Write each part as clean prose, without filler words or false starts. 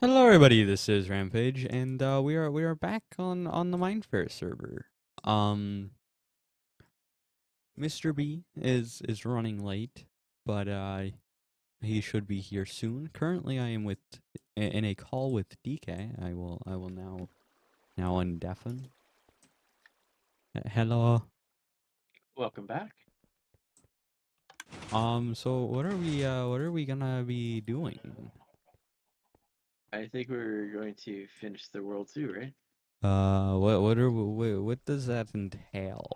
Hello, everybody. This is Rampage, and we are back on the Mindfair server. Um, Mr. B is running late, but he should be here soon. Currently, I am in a call with DK. I will now undeafen. Hello. Welcome back. So what are we gonna be doing? I think we're going to finish the World 2, right? What does that entail?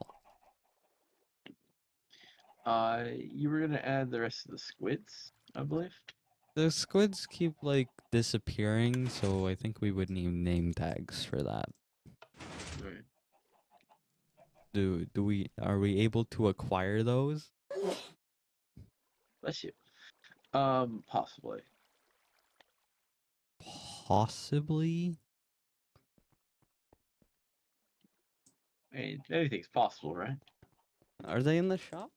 You were gonna add the rest of the squids, I believe. The squids keep like disappearing, so I think we would need name tags for that. Right. Are we able to acquire those? Bless you. Possibly. Possibly. I mean, anything's possible, right? Are they in the shop?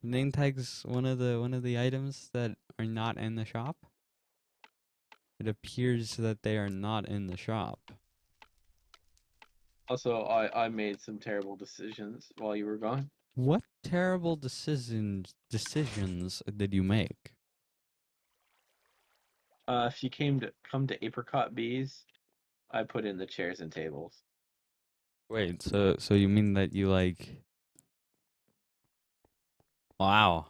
Name tags one of the items that are not in the shop? It appears that they are not in the shop. Also, I made some terrible decisions while you were gone. What terrible decisions did you make? If you come to Apricot Bees, I put in the chairs and tables. Wait, so you mean that you like wow.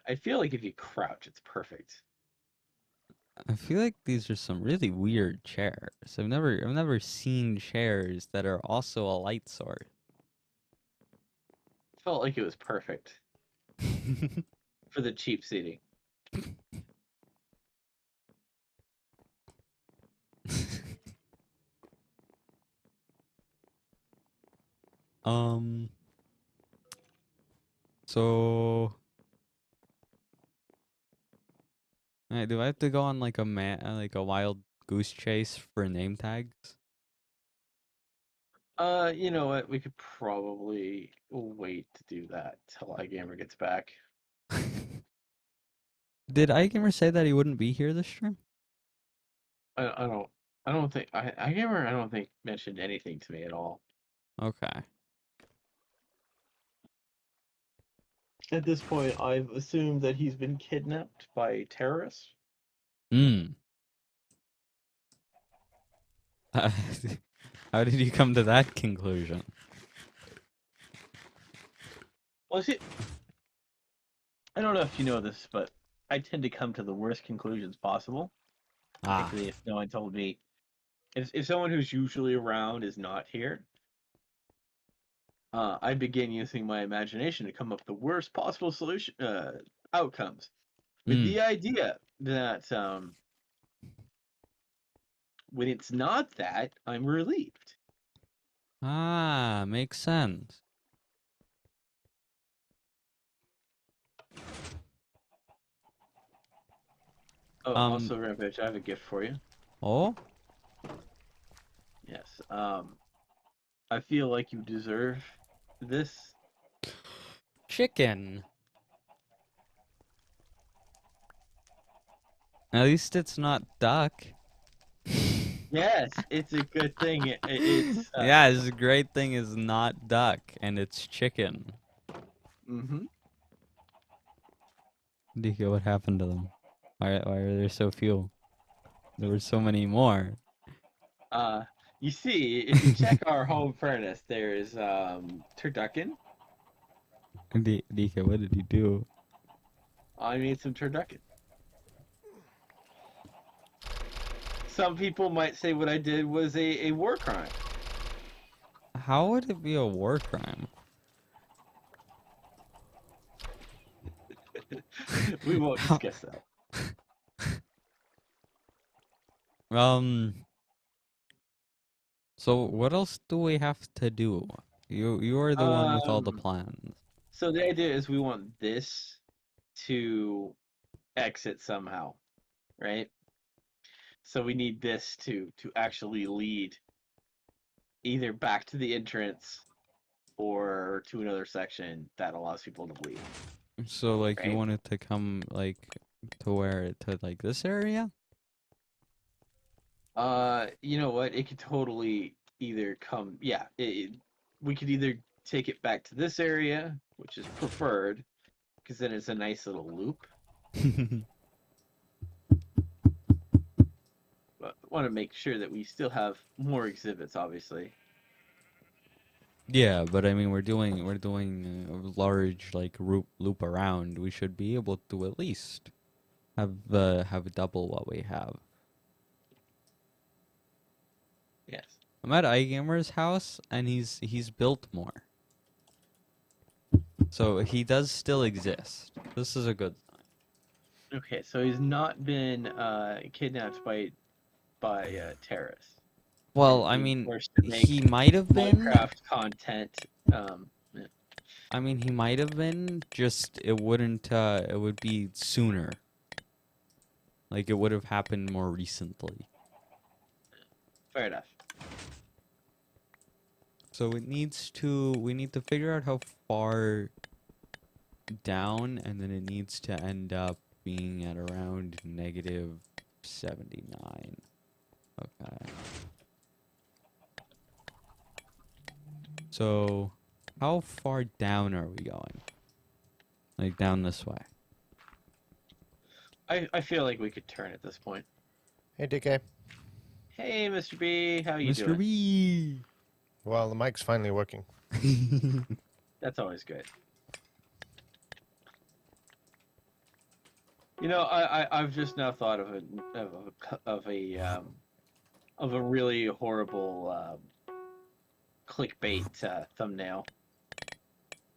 I feel like if you crouch, it's perfect. I feel like these are some really weird chairs. I've never seen chairs that are also a light source. Felt like it was perfect for the cheap seating. um. So, do I have to go on like like a wild goose chase for name tags? You know what? We could probably wait to do that till iGamer gets back. Did iGamer say that he wouldn't be here this stream? I, I don't I don't think iGamer I don't think mentioned anything to me at all. Okay. At this point, I've assumed that he's been kidnapped by terrorists. Hmm. Uh, how did you come to that conclusion? Well, see, I don't know if you know this, but I tend to come to the worst conclusions possible. Ah. Basically, if no one told me, if someone who's usually around is not here, I begin using my imagination to come up with the worst possible solution outcomes, with Hmm. the idea that when it's not that, I'm relieved. Ah, makes sense. Oh, Um. also, Rampage, I have a gift for you. Oh. Yes. I feel like you deserve this. Chicken. At least it's not duck. Yes, it's a good thing. It's Yeah, this great thing is not duck and it's chicken. mm-hmm. DK, what happened to them? Why are there so few? There were so many more. Uh, you see, if you check our home furnace, there's turducken. DK, what did you do? I made some turducken. Some people might say what I did was a war crime. How would it be a war crime? We won't How? discuss that. Um. So what else do we have to do? You are the one with all the Um, plans. so the idea is we want this to exit somehow, right? So we need this to actually lead either back to the entrance or to another section that allows people to leave. So like you Right. want it to come like to where to like this area? You know what? It could totally either come. Yeah, we could either take it back to this area, which is preferred, because then it's a nice little loop. But want to make sure that we still have more exhibits, obviously. Yeah, but I mean we're doing a large like loop around. We should be able to at least have double what we have. Yes. I'm at iGamer's house and he's built more. So he does still exist. This is a good sign. Okay, so he's not been kidnapped by terrorists Well, and I being mean forced to make he might have been. Minecraft content. Yeah. I mean he might have been, just it wouldn't it would be sooner. Like it would have happened more recently. Fair enough. So we need to figure out how far down, and then it needs to end up being at around negative 79. Okay. So how far down are we going? Like down this way. I feel like we could turn at this point. Hey, DK. Hey, Mr. B, how you Mr. doing? B. Well, the mic's finally working. That's always good. You know, I've just now thought of a really horrible clickbait thumbnail,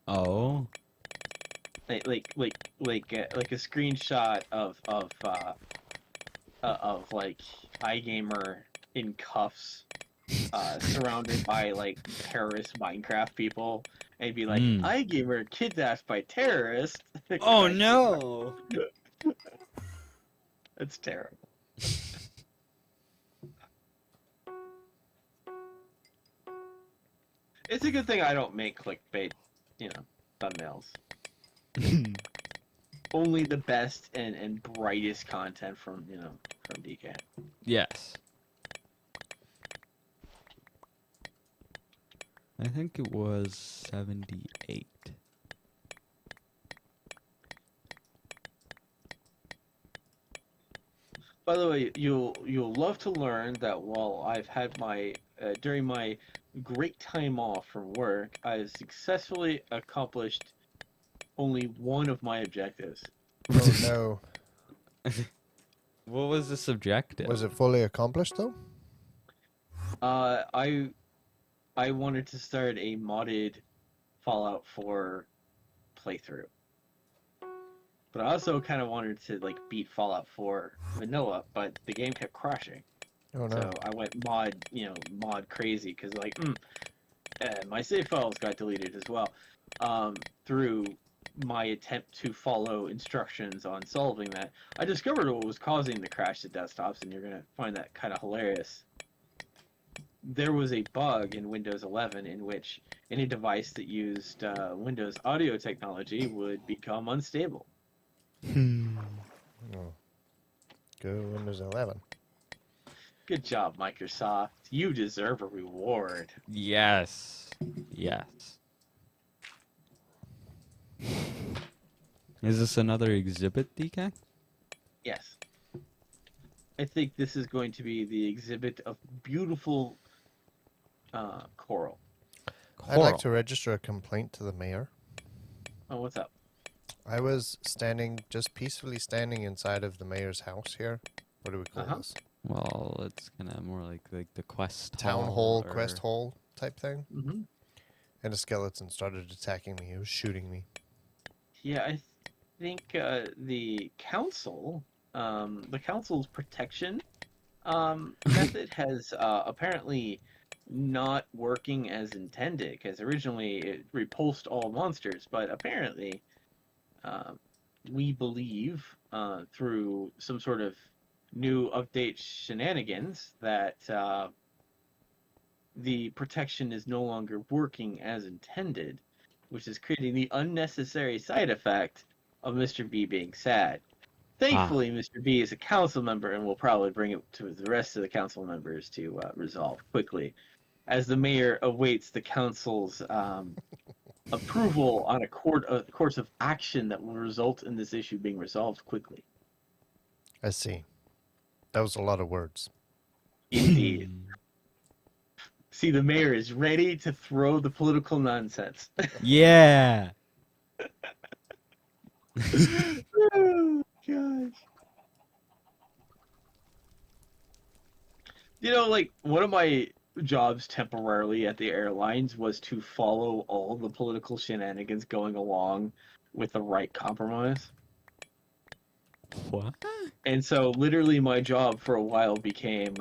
Oh. like a screenshot of like iGamer in cuffs, surrounded by like terrorist Minecraft people, and be like, Mm. iGamer kidnapped by terrorists. Oh no. It's terrible. It's a good thing I don't make clickbait, thumbnails. Only the best and brightest content from DK. Yes. I think it was 78. By the way, you'll love to learn that while I've had my during my great time off from work, I successfully accomplished only one of my objectives. Oh no. What was the subjective? Was it fully accomplished though? I wanted to start a modded Fallout 4 playthrough. But I also kind of wanted to like beat Fallout 4 vanilla, but the game kept crashing. Oh no. So I went mod crazy because like my save files got deleted as well. Through my attempt to follow instructions on solving that, I discovered what was causing the crash to desktops, and you're gonna find that kind of hilarious. There was a bug in Windows 11 in which any device that used Windows audio technology would become unstable. Oh. Go Windows 11. Good job, Microsoft. You deserve a reward. Yes. Yes. Is this another exhibit, DK? Yes. I think this is going to be the exhibit of beautiful coral. I'd like to register a complaint to the mayor. Oh, what's up? I was just peacefully standing inside of the mayor's house here. What do we call this? Well, it's kind of more like the quest Town hall, quest hall type thing. Mm-hmm. And a skeleton started attacking me. It was shooting me. Yeah, I think the council's protection method has apparently not working as intended, because originally it repulsed all monsters, but apparently we believe through some sort of new update shenanigans that the protection is no longer working as intended, which is creating the unnecessary side effect of Mr. B being sad. Thankfully, Mr. B is a council member and will probably bring it to the rest of the council members to resolve quickly, as the mayor awaits the council's approval on a course of action that will result in this issue being resolved quickly. I see. That was a lot of words. Indeed. See, the mayor is ready to throw the political nonsense. Yeah. Oh, gosh. You know, like, one of my jobs temporarily at the airlines was to follow all the political shenanigans going along with the right compromise. What? And so, literally, my job for a while became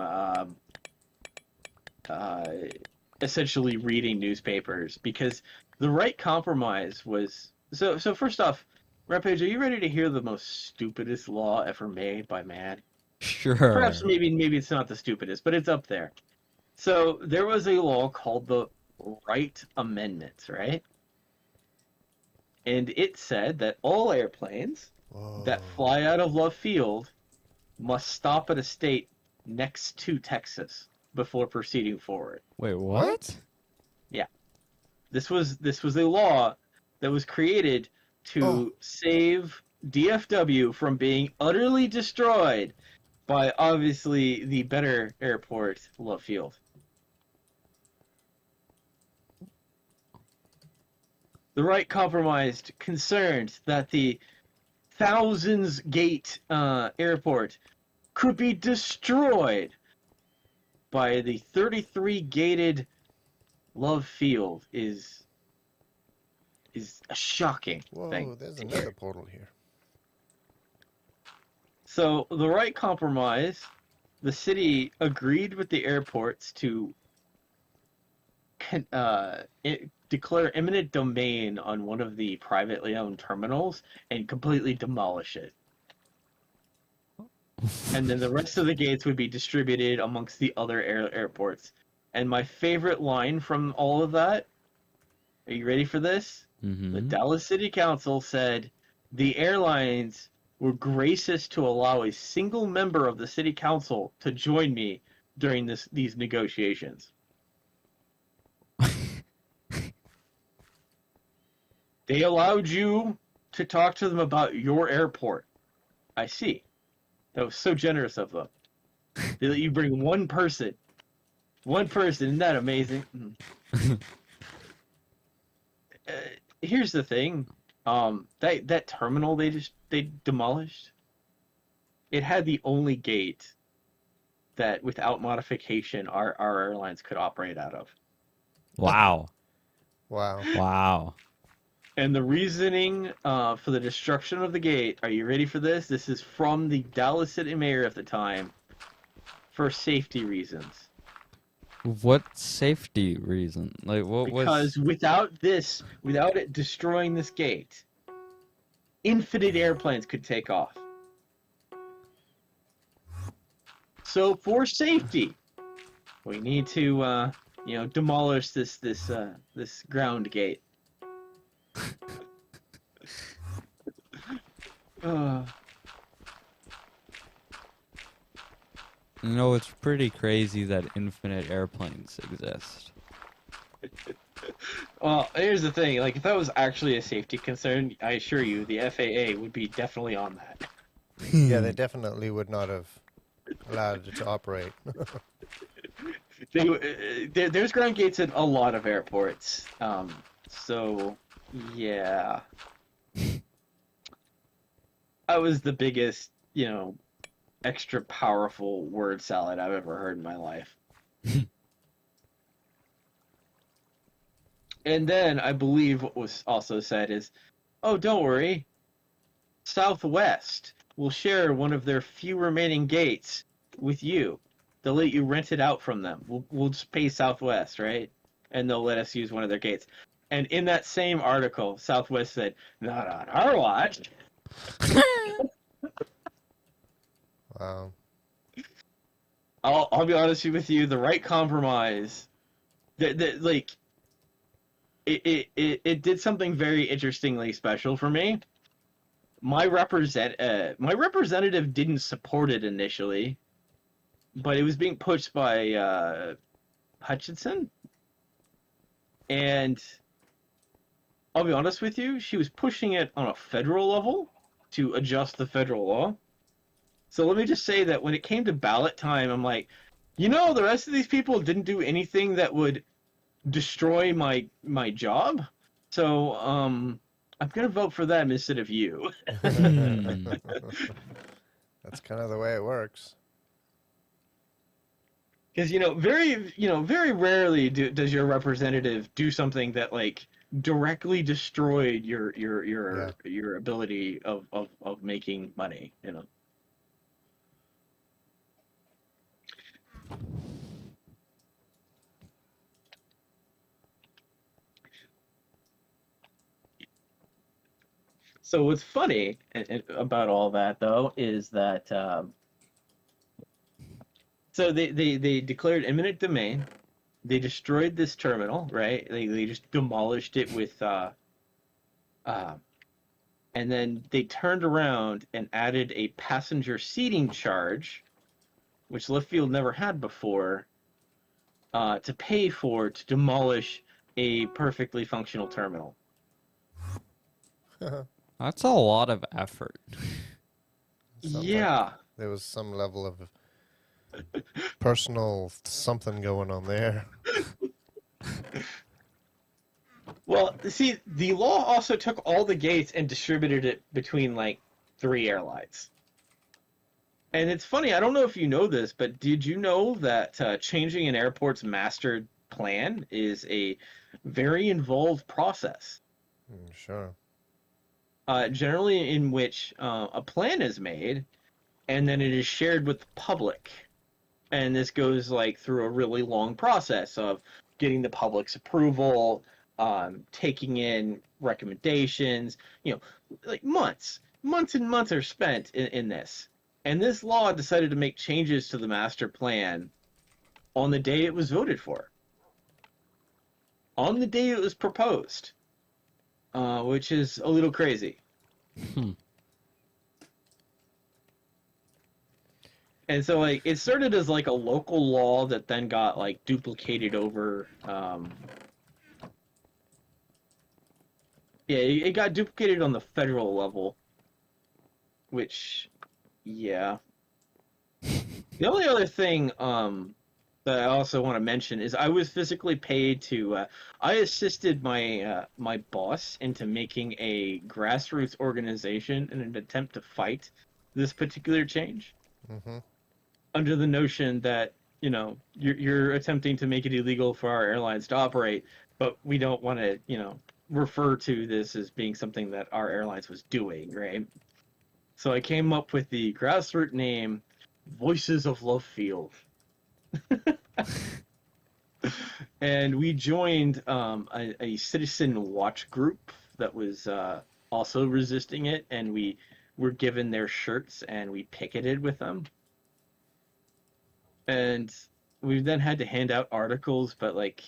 essentially reading newspapers, because the right compromise was so. First off, Rampage, are you ready to hear the most stupidest law ever made by man? Sure. Perhaps maybe it's not the stupidest, but it's up there. So there was a law called the Wright Amendment, right? And it said that all airplanes that fly out of Love Field must stop at a state next to Texas before proceeding forward. Wait, what? This was a law that was created to save DFW from being utterly destroyed by obviously the better airport, Love Field. The right compromised concerned that the Thousands Gate airport could be destroyed by the 33 gated Love Field is a shocking thing. Whoa, there's another portal here. So the right compromise, the city agreed with the airports to declare eminent domain on one of the privately owned terminals and completely demolish it. And then the rest of the gates would be distributed amongst the other airports. And my favorite line from all of that, are you ready for this? Mm-hmm. The Dallas City Council said the airlines were gracious to allow a single member of the city council to join me during these negotiations. They allowed you to talk to them about your airport. I see. That was so generous of them. They let you bring one person. One person, isn't that amazing? Here's the thing. That terminal they demolished, it had the only gate that without modification our airlines could operate out of. Wow. Wow. Wow. And the reasoning for the destruction of the gate, are you ready for this? This is from the Dallas City Mayor at the time, for safety reasons. What safety reason? Like, what was? Because without it destroying this gate, infinite airplanes could take off. So for safety, we need to demolish this ground gate. You know, it's pretty crazy that infinite airplanes exist. Well, here's the thing. Like, if that was actually a safety concern, I assure you, the FAA would be definitely on that. Yeah, they definitely would not have allowed it to operate. There's ground gates at a lot of airports. So, yeah. That was the biggest, extra powerful word salad I've ever heard in my life. And then I believe what was also said is, oh, don't worry, Southwest will share one of their few remaining gates with you. They'll let you rent it out from them. We'll just pay Southwest, right? And they'll let us use one of their gates. And in that same article, Southwest said, not on our watch. Wow. I'll be honest with you, the right compromise like it did something very interestingly special for me. My representative didn't support it initially, but it was being pushed by Hutchinson, and I'll be honest with you, she was pushing it on a federal level to adjust the federal law. So let me just say that when it came to ballot time, I'm like, the rest of these people didn't do anything that would destroy my job. So I'm gonna vote for them instead of you. Hmm. That's kind of the way it works. Because very rarely does your representative do something that like directly destroyed your ability of making money. So what's funny about all that though is that so they declared eminent domain. They destroyed this terminal, right? They just demolished it with and then they turned around and added a passenger seating charge, which Leftfield never had before, to pay for to demolish a perfectly functional terminal. That's a lot of effort. Sounds like Yeah. there was some level of personal something going on there. Well, see, the law also took all the gates and distributed it between like 3 airlines. And it's funny, I don't know if you know this, but did you know that changing an airport's master plan is a very involved process? Sure. Generally in which a plan is made and then it is shared with the public. And this goes like through a really long process of getting the public's approval, taking in recommendations, like months and months are spent in this. And this law decided to make changes to the master plan on the day it was voted for. On the day it was proposed. Which is a little crazy. Hmm. And so, like, it started as like a local law that then got like duplicated over. It got duplicated on the federal level. Which, yeah. The only other thing that I also want to mention is I was physically paid to. I assisted my my boss into making a grassroots organization in an attempt to fight this particular change. Mm-hmm. Under the notion that you're attempting to make it illegal for our airlines to operate, but we don't want to refer to this as being something that our airlines was doing, right? So I came up with the grassroots name, Voices of Lovefield. And we joined a citizen watch group that was also resisting it, and we were given their shirts and we picketed with them. And we then had to hand out articles, but like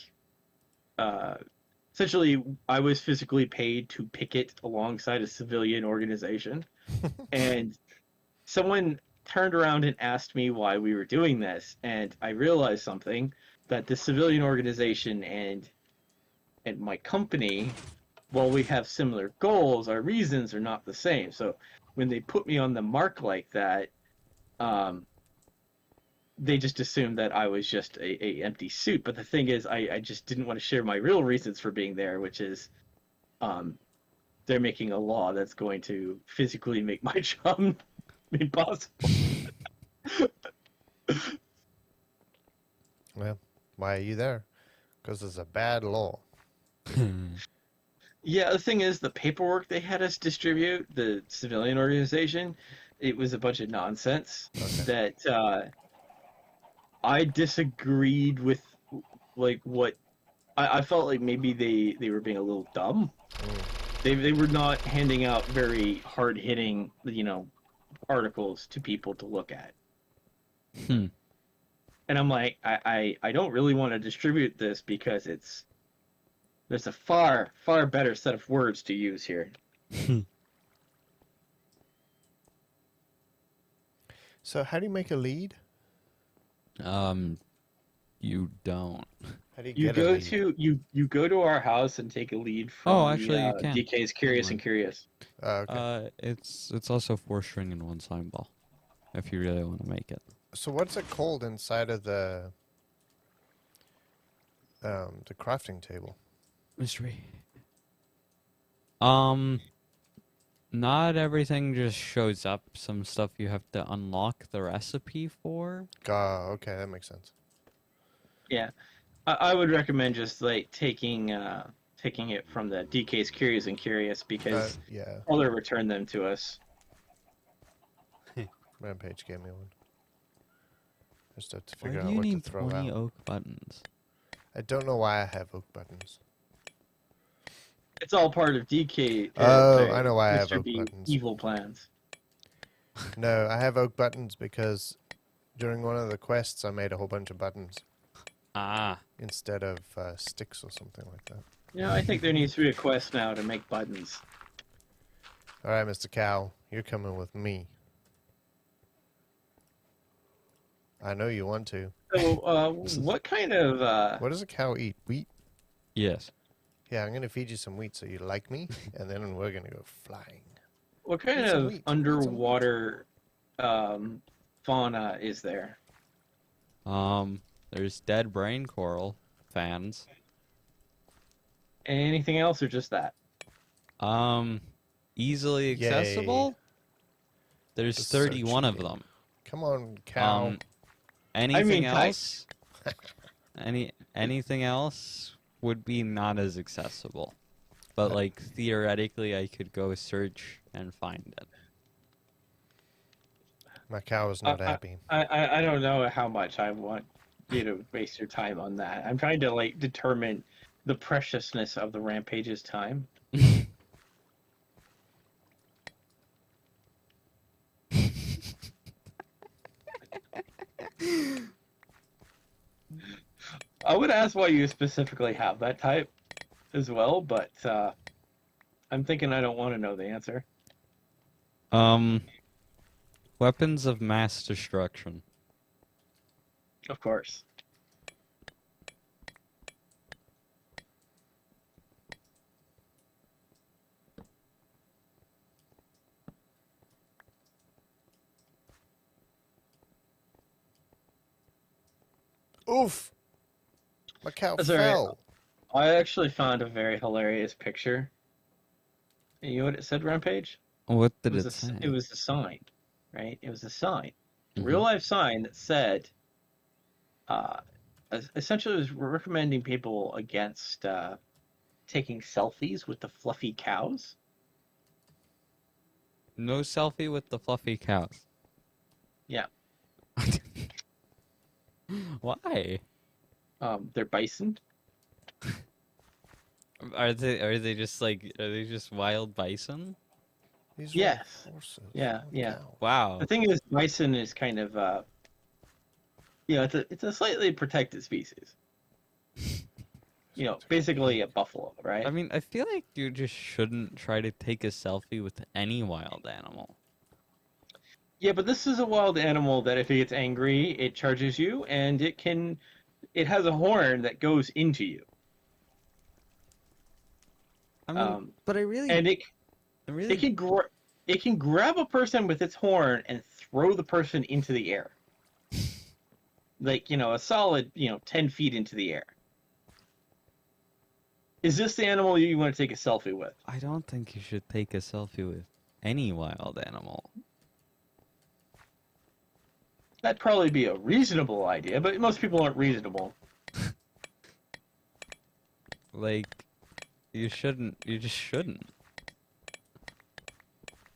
essentially I was physically paid to picket alongside a civilian organization. And someone turned around and asked me why we were doing this, and I realized something, that the civilian organization and my company, while we have similar goals, our reasons are not the same. So when they put me on the mark like that, they just assumed that I was just a empty suit. But the thing is, I just didn't want to share my real reasons for being there, which is they're making a law that's going to physically make my job impossible. Well, why are you there? Because it's a bad law. Yeah, the thing is, the paperwork they had us distribute, the civilian organization, it was a bunch of nonsense that I disagreed with, like, what I felt like maybe they were being a little dumb. They were not handing out very hard-hitting, articles to people to look at. Hmm. And I'm like, I don't really want to distribute this because there's a far better set of words to use here. So how do you make a lead? You don't. How do you You get a go lead? to you go to our house and take a lead from Oh, actually, you the can. DK's Curious Never and mind. Curious. Okay. It's also 4 string and 1 slime ball, if you really want to make it. So what's it called inside of the crafting table? Mystery. Not everything just shows up. Some stuff you have to unlock the recipe for. Okay, that makes sense. Yeah, I would recommend just like taking it from the DK's Curious and Curious because Yeah, Elder returned them to us. Rampage gave me one. Just have to Why figure do out you what to need throw 20 out. oak buttons? I don't know why I have oak buttons. It's all part of DK. Oh, sorry, I know why I have Mr. oak B buttons. evil plans. No, I have oak buttons because during one of the quests I made a whole bunch of buttons Ah. instead of sticks or something like that. You know, I think there needs to be a quest now to make buttons. All right, Mr. Cow, you're coming with me. I know you want to. So, what kind of What does a cow eat? Wheat? Yes. Yeah, I'm gonna feed you some wheat so you like me, and then we're gonna go flying. what kind Eat some of wheat, eat some wheat. underwater fauna is there? There's dead brain coral fans. Anything else or just that? Easily Yay. accessible. There's The 31 search of game. them. Come on, cow. Anything I- else? Anything else would be not as accessible. But like theoretically, I could go search and find it. My cow is not happy. I don't know how much I want you to waste your time on that. I'm trying to like determine the preciousness of the Rampage's time. I would ask why you specifically have that type as well, but I'm thinking I don't want to know the answer. Weapons of mass destruction. Of course. Oof! My cow That's all right. fell. I actually found a very hilarious picture. And you know what it said, Rampage? What It did was it say? it was a sign, right? It was a sign, a Mhm. real life sign that said, essentially, it was recommending people against taking selfies with the fluffy cows. No selfie with the fluffy cows. Yeah. Why? They're bison. Are they just like wild bison? These Yes. are horses, Yeah, not yeah. cows. Wow. The thing is, bison is kind of, it's a slightly protected species. You know, basically a buffalo, right? I mean, I feel like you just shouldn't try to take a selfie with any wild animal. Yeah, but this is a wild animal that if it gets angry, it charges you, and it has a horn that goes into you. I mean, but I really, And I it really, can grab a person with its horn and throw the person into the air. Like, a solid, 10 feet into the air. Is this the animal you want to take a selfie with? I don't think you should take a selfie with any wild animal. That'd probably be a reasonable idea, but most people aren't reasonable. Like, you just shouldn't.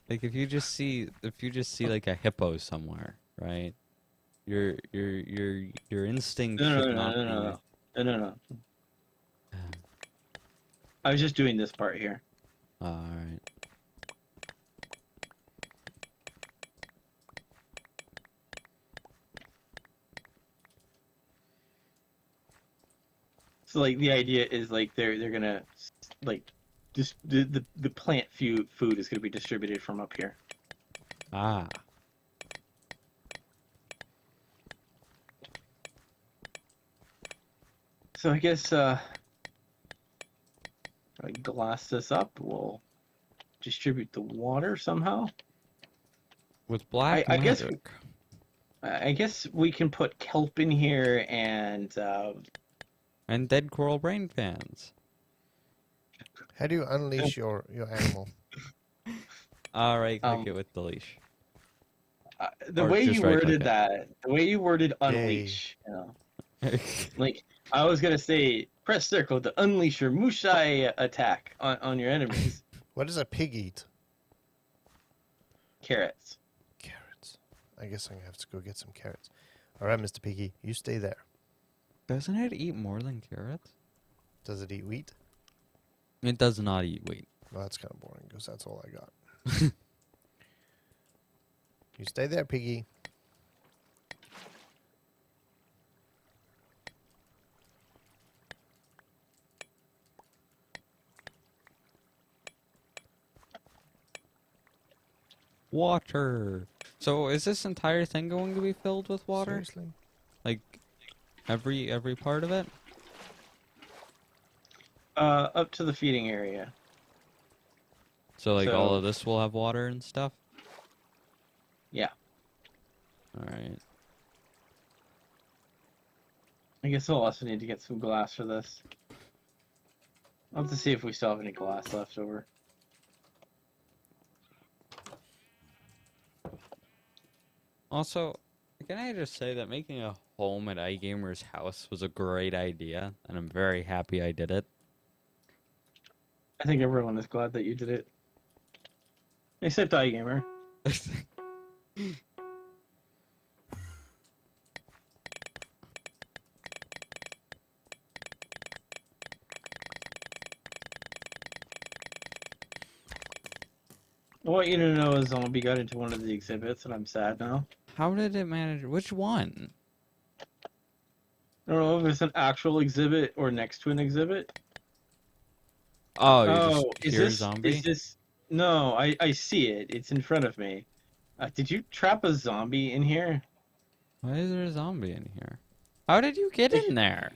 Like, if you just see like a hippo somewhere, right? Your instinct should not be. No. I was just doing this part here. All right. So like the idea is like they're gonna like just the plant food is gonna be distributed from up here. Ah. So I guess I glass this up. We'll distribute the water somehow. With black I guess magic. I guess we can put kelp in here and And dead coral brain fans. How do you unleash your animal? Alright, click um it with the leash. the Or way just you right-click worded it. that, the way you worded Yay. unleash, you know, like I was gonna say press circle to unleash your Mushai attack on your enemies. What does a pig eat? Carrots. Carrots. I guess I'm gonna have to go get some carrots. All right, Mr. Piggy, you stay there. Doesn't it eat more than carrots? Does it eat wheat? It does not eat wheat. Well, that's kind of boring because that's all I got. You stay there, Piggy. Water. So is this entire thing going to be filled with water? Seriously? Like every part of it? Up to the feeding area. So like all So- of this will have water and stuff? Yeah. Alright. I guess I'll also need to get some glass for this. I'll have to see if we still have any glass left over. Also, can I just say that making a home at iGamer's house was a great idea, and I'm very happy I did it. I think everyone is glad that you did it. Except iGamer. I want you to know a zombie got into one of the exhibits and I'm sad now. How did it manage? Which one? I don't know if it's an actual exhibit or next to an exhibit. Oh, you Oh, just hear a zombie? is this? No, I see it. It's in front of me. Did you trap a zombie in here? Why is there a zombie in here? How did you get in there?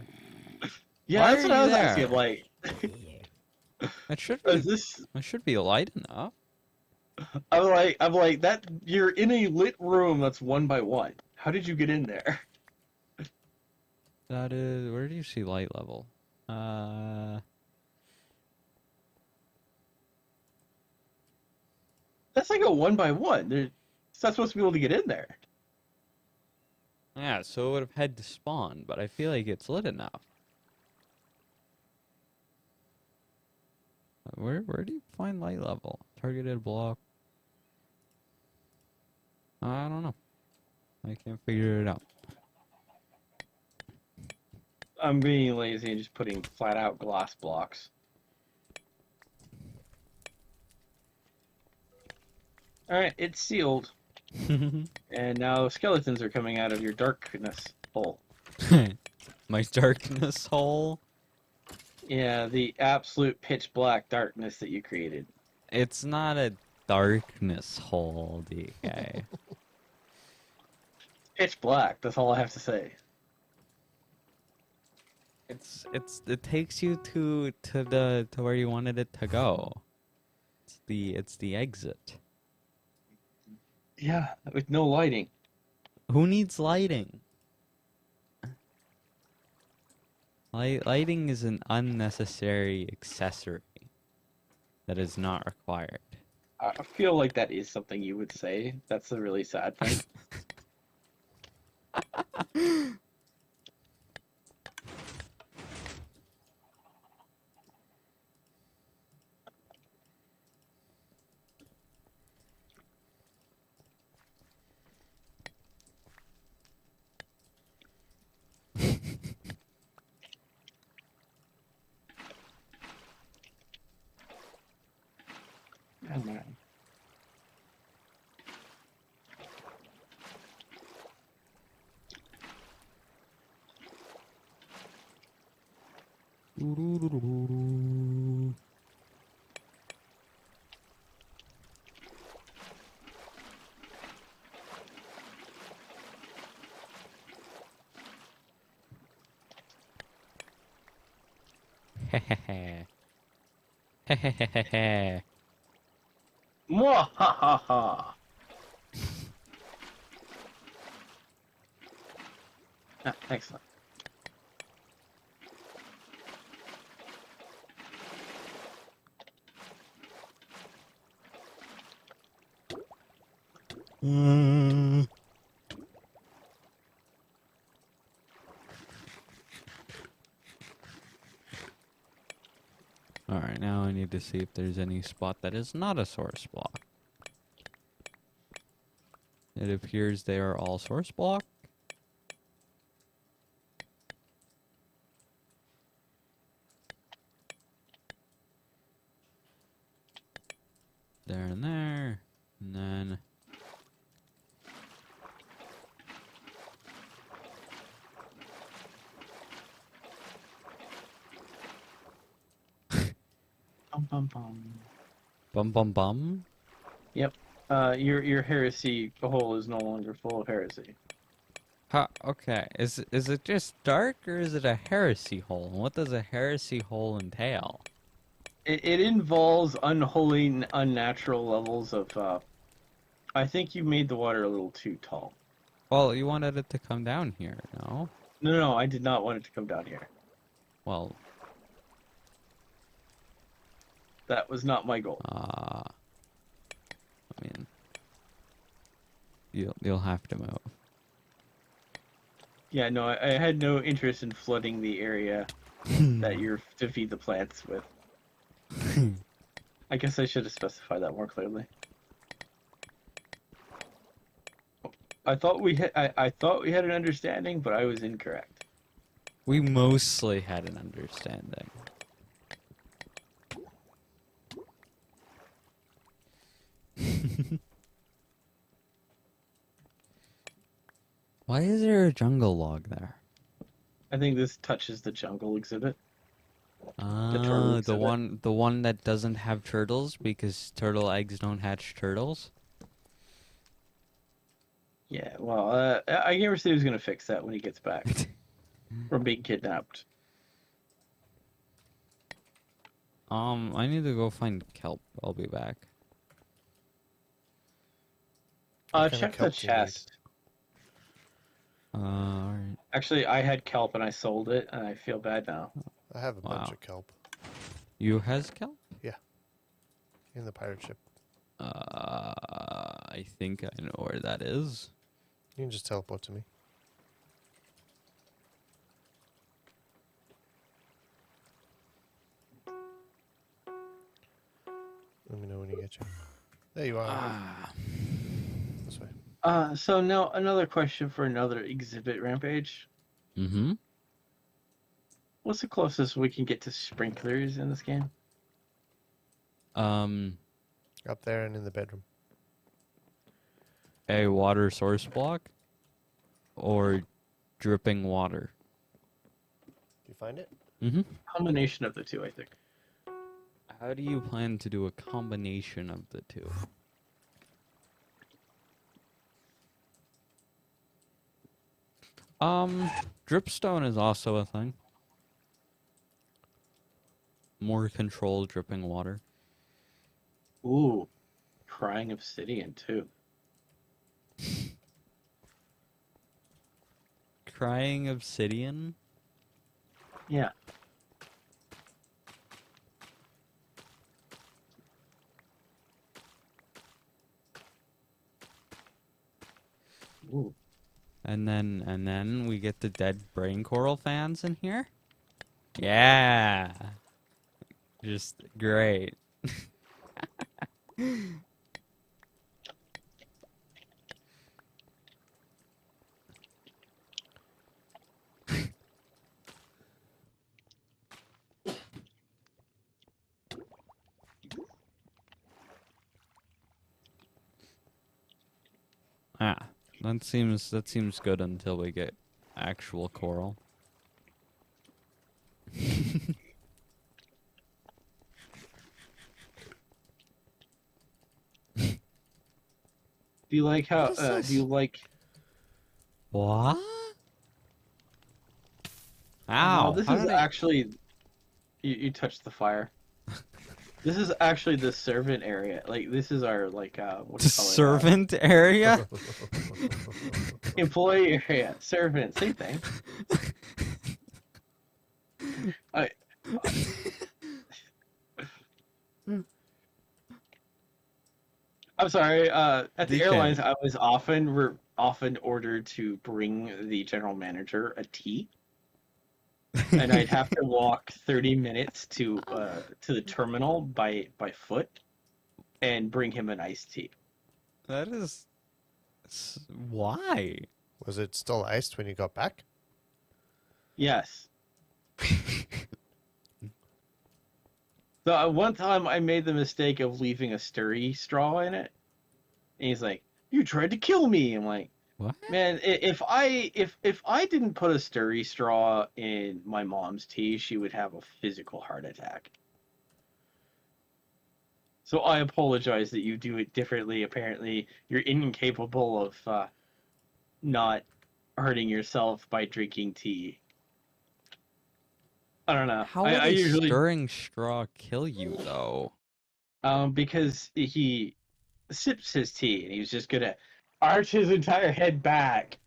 Yeah, Why that's are what I you was there? asking. Like, It should is be. this? It should be light enough. I'm like that. You're in a lit room that's 1 by 1. How did you get in there? That is. Where do you see light level? That's like a 1 by 1. It's not supposed to be able to get in there. Yeah. So it would have had to spawn, but I feel like it's lit enough. Where do you find light level? Targeted block. I don't know. I can't figure it out. I'm being lazy and just putting flat out glass blocks. Alright, it's sealed. And now skeletons are coming out of your darkness hole. My darkness hole. Yeah, the absolute pitch black darkness that you created. It's not a darkness hole, DK. Pitch black, that's all I have to say. It takes you to where you wanted it to go. It's the exit. Yeah, with no lighting. Who needs lighting? Lighting is an unnecessary accessory that is not required. I feel like that is something you would say. That's the really sad thing. Oh, man. Hehehe. Hehehehe. Mwahaha! Ah, excellent. Alright, now I need to see if there's any spot that is not a source block. It appears they are all source block. There and there. And then... Bum, bum, bum. Bum bum bum. Yep. Your heresy hole is no longer full of heresy. Huh, okay. Is it just dark or is it a heresy hole? And what does a heresy hole entail? It involves unholy, unnatural levels of. I think you made the water a little too tall. Well, you wanted it to come down here, no? No, I did not want it to come down here. Well, That was not my goal. I mean, you'll have to move. Yeah, no, I had no interest in flooding the area that you're to feed the plants with. I guess I should have specified that more clearly. I thought we had I thought we had an understanding, but I was incorrect. We mostly had an understanding. Why is there a jungle log there? I think this touches the jungle exhibit. Ah, exhibit. the one that doesn't have turtles because turtle eggs don't hatch turtles. Yeah, well, I never said he was gonna fix that when he gets back from being kidnapped. I need to go find kelp. I'll be back. What kind of Check the kelp do you need? chest. Alright. Actually, I had kelp and I sold it, and I feel bad now. I have a bunch Wow. of kelp You has kelp? in the pirate ship. I think I know where that is. You can just teleport to me. Let me know when you get you. There you are. Ah. This way. So now another question for another exhibit, Rampage. Mm-hmm. What's the closest we can get to sprinklers in this game? Up there and in the bedroom. A water source block or dripping water. Do you find it? Mm-hmm. Combination of the two, I think. How do you plan to do a combination of the two? Dripstone is also a thing. More controlled dripping water. Ooh, crying obsidian too. Crying obsidian? Yeah. Ooh. And then we get the dead brain coral fans in here? Yeah. Just great. Ah, that seems good until we get actual coral. Do you like how? What is Do you this? like? What? No, Ow! this How is did I? actually you touched the fire. This is actually the servant area. Like this is our like what do The you call it? servant area? Employee area. Servant, same thing. I I'm sorry. At the DK. airlines, I was often ordered to bring the general manager a tea, and I'd have to walk 30 minutes to the terminal by foot and bring him an iced tea. That is. Why? Was it still iced when you got back? Yes. So one time I made the mistake of leaving a sturry straw in it, and he's like, "You tried to kill me." I'm like, What? "Man, if I didn't put a sturry straw in my mom's tea, she would have a physical heart attack." So I apologize that you do it differently. Apparently, you're incapable of not hurting yourself by drinking tea. I don't know. How I, would I a usually stirring straw kill you, though? because he sips his tea and he's just gonna arch his entire head back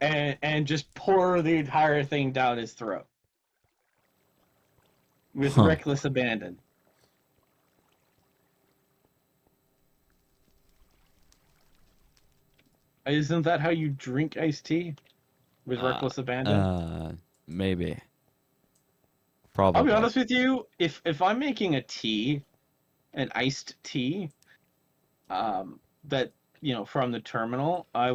and just pour the entire thing down his throat with Huh. reckless abandon. Isn't that how you drink iced tea? With Uh, reckless abandon? Maybe. I'll be Probably. honest with you, if I'm making a tea, an iced tea, that from the terminal, I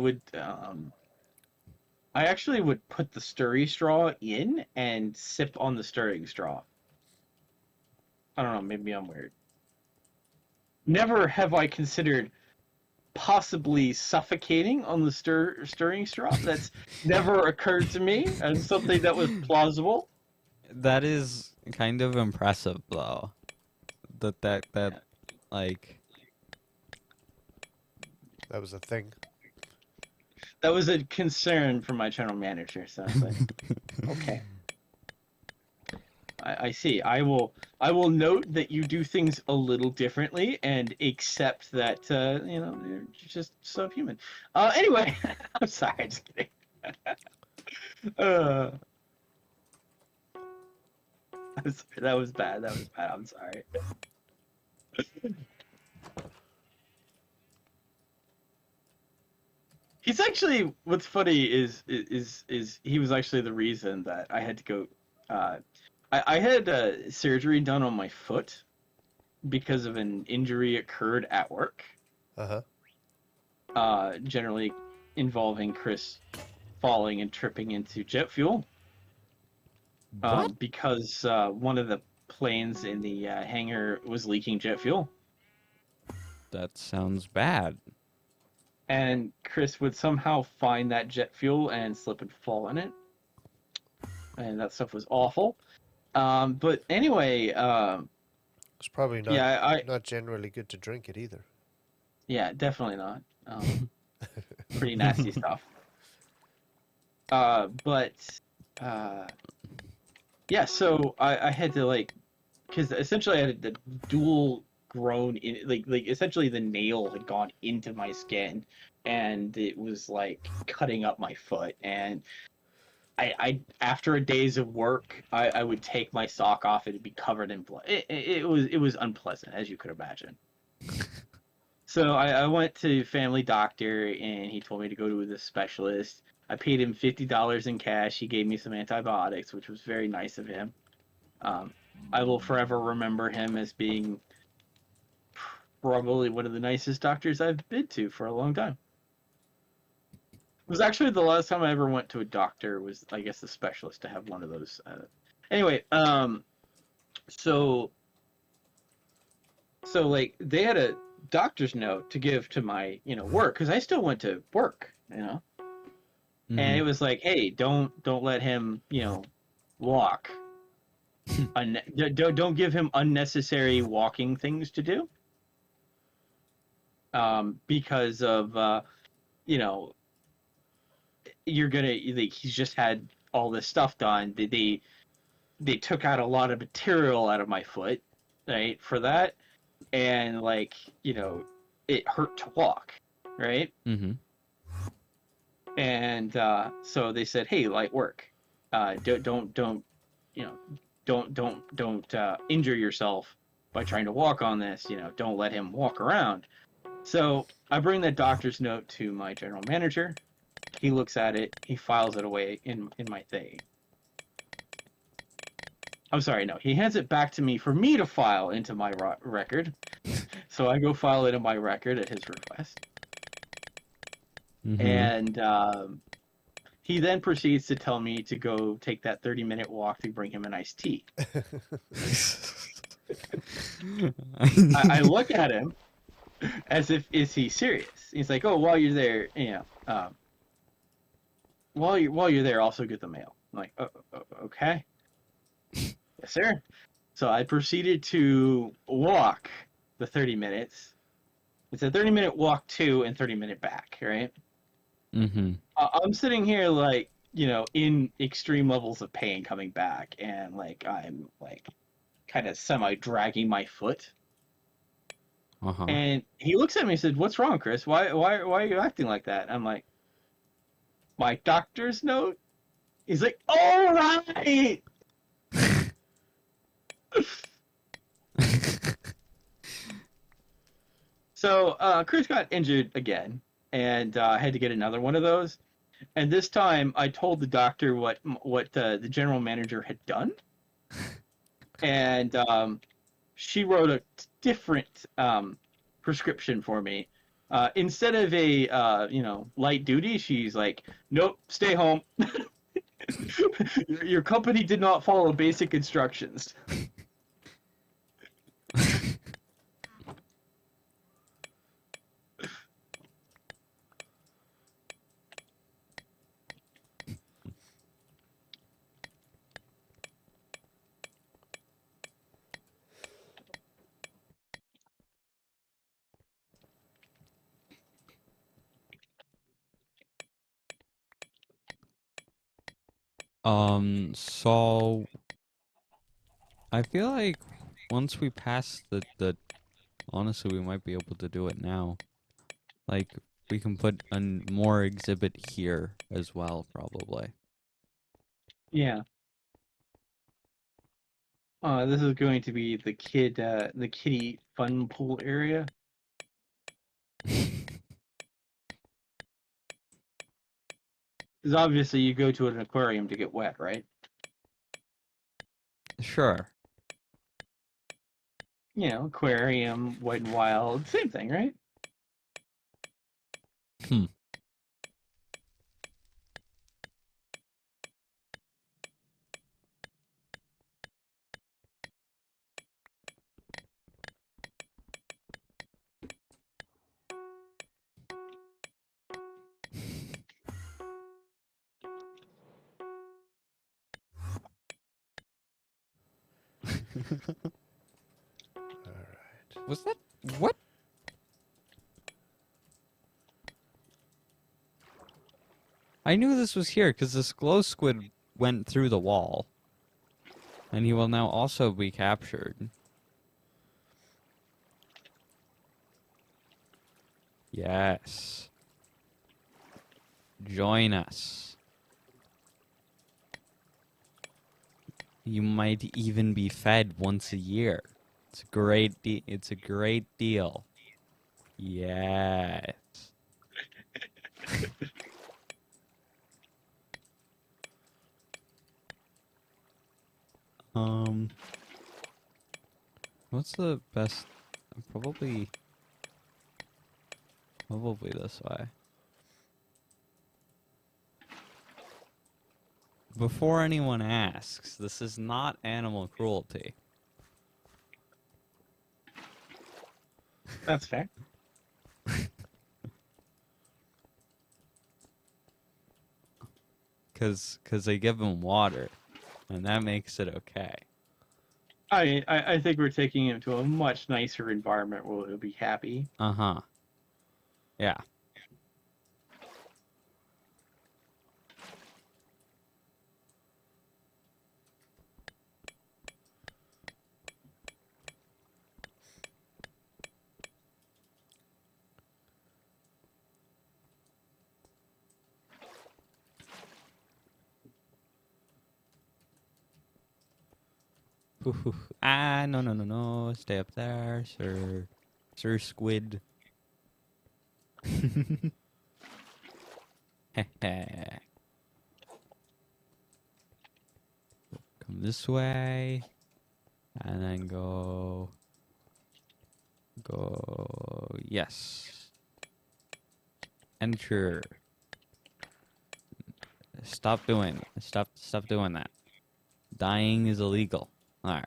actually would put the stirry straw in and sip on the stirring straw. I don't know, maybe I'm weird. Never have I considered possibly suffocating on the stirring straw. That's never occurred to me as something that was plausible. That is kind of impressive, though. That like. That was a thing. That was a concern for my general manager, so I was like, okay. I see. I will note that you do things a little differently and accept that you're just subhuman. Anyway, I'm sorry, I'm just kidding. uh, I'm sorry, that was bad. That was bad. I'm sorry. He's actually what's funny is he was actually the reason that I had to go. I had surgery done on my foot because of an injury occurred at work. Uh-huh. Generally involving Chris falling and tripping into jet fuel. What? Because one of the planes in the hangar was leaking jet fuel. That sounds bad. And Chris would somehow find that jet fuel and slip and fall in it. And that stuff was awful. But anyway, It's probably not yeah, not generally good to drink it either. yeah, definitely not. Pretty nasty stuff. But yeah, so I had to because essentially I had the dual grown in like essentially the nail had gone into my skin and it was like cutting up my foot and I after a days of work I would take my sock off and it'd be covered in blood. It was unpleasant as you could imagine. So I went to family doctor and he told me to go to the specialist. I paid him $50 in cash. He gave me some antibiotics, which was very nice of him. I will forever remember him as being probably one of the nicest doctors I've been to for a long time. It was actually the last time I ever went to a doctor was, I guess, the specialist to have one of those. Anyway, so like they had a doctor's note to give to my work because I still went to work, and it was like, hey, don't let him walk. Don't give him unnecessary walking things to do. because of you know, you're gonna like he's just had all this stuff done. They took out a lot of material out of my foot, right, for that, and like it hurt to walk, right? Mm-hmm. And so they said, hey, light work, don't you know don't injure yourself by trying to walk on this. Don't let him walk around. So I bring that doctor's note to my general manager. He looks at it. He files it away in my thing. I'm sorry, no. He hands it back to me for me to file into my record. So I go file it in my record at his request. Mm-hmm. And he then proceeds to tell me to go take that 30-minute walk to bring him an iced tea. I look at him as if, is he serious? He's like, oh, while you're there, while you're there, also get the mail. I'm like, okay. Yes, sir. So I proceeded to walk the 30 minutes. It's a 30-minute walk to and 30-minute back, right? Mm-hmm. I'm sitting here like, in extreme levels of pain coming back, and like I'm like kind of semi dragging my foot. Uh-huh. And he looks at me and said, "What's wrong, Chris? Why are you acting like that?" I'm like, "My doctor's note." He's like, "All right." So Chris got injured again, and had to get another one of those. And this time, I told the doctor what the general manager had done, and she wrote a different prescription for me. Instead of a light duty, she's like, "Nope, stay home. Your company did not follow basic instructions." So I feel like once we pass the honestly, we might be able to do it now. Like, we can put a more exhibit here as well, probably. Yeah. This is going to be the kitty fun pool area. Because obviously you go to an aquarium to get wet, right? Sure. Aquarium, Wet and Wild, same thing, right? Hmm. All right. Was that what? I knew this was here because this glow squid went through the wall. And he will now also be captured. Yes. Join us. You might even be fed once a year. It's a great it's a great deal. Yes. What's the best? Probably this way. Before anyone asks, this is not animal cruelty. That's fair. Cause they give him water, and that makes it okay. I think we're taking him to a much nicer environment where he'll be happy. Uh-huh. Yeah. Ooh, ah, no, no, no, no. Stay up there, sir. Sir Squid. Heh. Come this way. And then go. Yes. Enter. Stop doing doing that. Dying is illegal. Alright.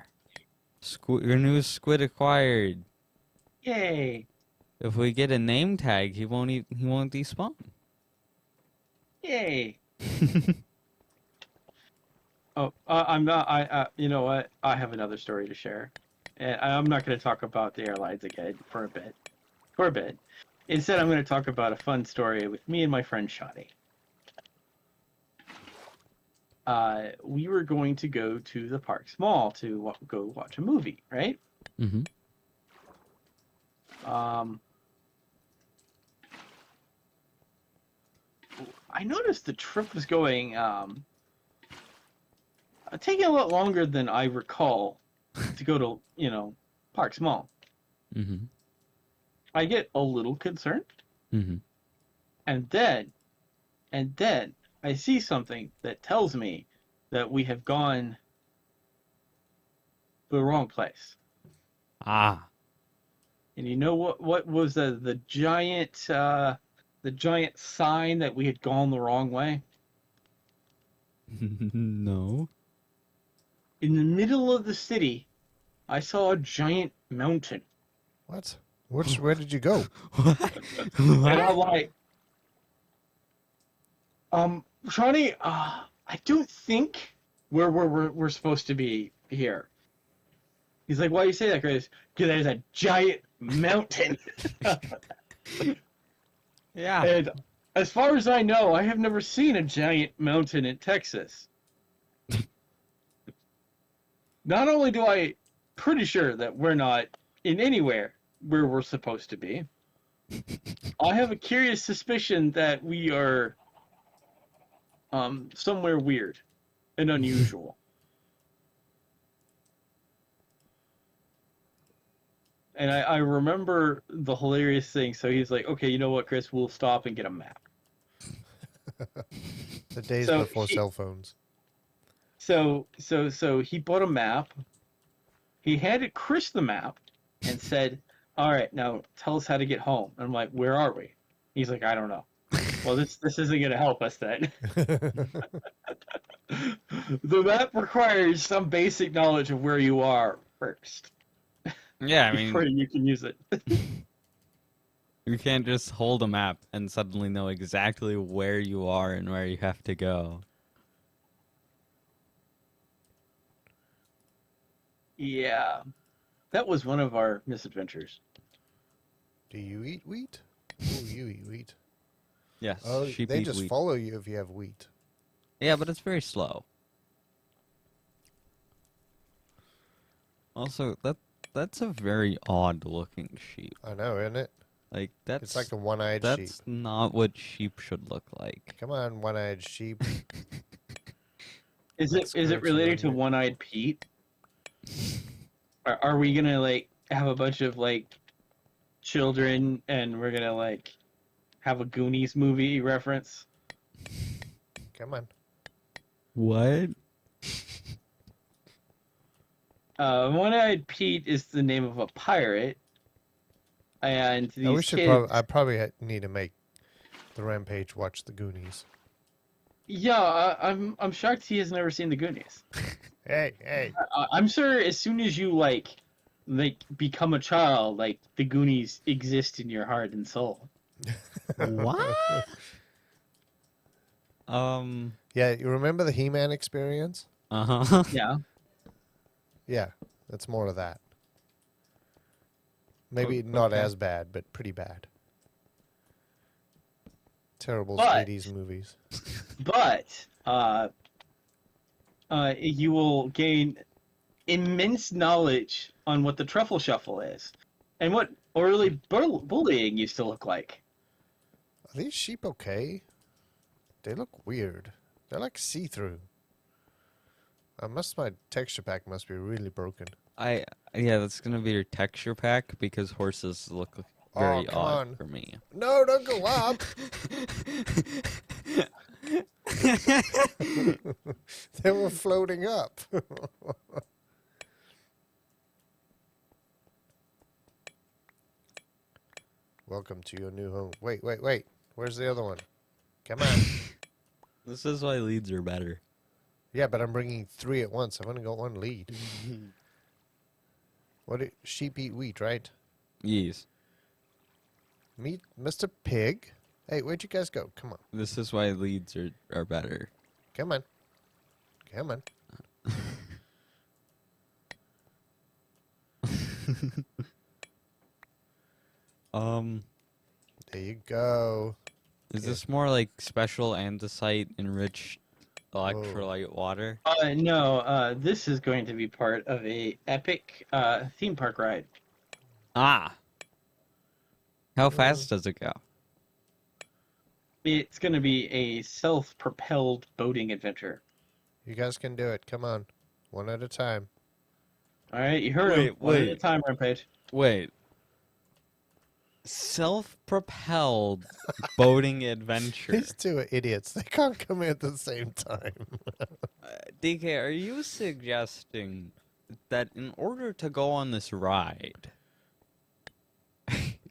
Your new squid acquired. Yay! If we get a name tag, he won't despawn. Yay! Oh, I'm not. You know what? I have another story to share, and I'm not going to talk about the airlines again for a bit. Instead, I'm going to talk about a fun story with me and my friend Shadi. We were going to go to the Parks Mall to go watch a movie, right? Mm-hmm. I noticed the trip was going taking a lot longer than I recall to go to, Parks Mall. Mm-hmm. I get a little concerned, Mm-hmm. and then I see something that tells me that we have gone to the wrong place. Ah. And you know what was the giant sign that we had gone the wrong way? No. In the middle of the city, I saw a giant mountain. What? Where did you go? What? And I'm like, Shawnee, I don't think we're supposed to be here. He's like, why do you say that, Chris? Because there's a giant mountain. Yeah. And as far as I know, I have never seen a giant mountain in Texas. Not only do I pretty sure that we're not in anywhere where we're supposed to be, I have a curious suspicion that we are somewhere weird and unusual. And I remember the hilarious thing. So he's like, okay, you know what, Chris, we'll stop and get a map. The days So before cell phones. So he bought a map. He handed Chris the map and said, all right, now tell us how to get home. And I'm like, where are we? He's like, I don't know. Well, this isn't going to help us then. The map requires some basic knowledge of where you are first. Yeah, I Before mean, you can use it. you can't just hold a map and suddenly know exactly where you are and where you have to go. Yeah. That was one of our misadventures. Do you eat wheat? Oh, you eat wheat. Yes, Oh, sheep they eat just wheat. follow you if you have wheat. Yeah, but it's very slow. Also, that's a very odd looking sheep. I know, isn't it? Like that's It's like a one-eyed sheep. that's not what sheep should look like. Come on, one-eyed sheep. Is That's it correct, related to isn't it? One-Eyed Pete? Are we gonna have a bunch of children and we're gonna have a Goonies movie reference? Come on. What? One-Eyed Pete is the name of a pirate, and I these kids. I probably need to make the Rampage watch the Goonies. Yeah, I'm shocked he has never seen the Goonies. Hey. I'm sure as soon as you become a child, the Goonies exist in your heart and soul. What? Yeah, you remember the He-Man experience? Uh-huh. Yeah. Yeah, that's more of that. Maybe not okay. as bad, but pretty bad. Terrible But- 80s movies. But you will gain immense knowledge on what the truffle shuffle is, and what early bullying used to look like. Are these sheep okay? They look weird. They're like see-through. My texture pack must be really broken. Yeah, that's gonna be your texture pack because horses look Oh, very come odd on. for me. No, don't go up! They were floating up. Welcome to your new home. Wait. Where's the other one? Come on. This is why leads are better. Yeah, but I'm bringing 3 at once. I've only got 1 lead. Sheep eat wheat, right? Yes. Meet Mr. Pig. Hey, where'd you guys go? Come on. This is why leads are better. Come on. Come on. There you go. Is Yeah. this more like special andesite enriched electrolyte water? No, this is going to be part of a epic theme park ride. Ah. How fast does it go? It's going to be a self-propelled boating adventure. You guys can do it. Come on. 1 at a time. All right, you heard him. One at a wait. time, Rampage. Wait. Self-propelled boating adventure. These 2 are idiots. They can't come in at the same time. DK, are you suggesting that in order to go on this ride,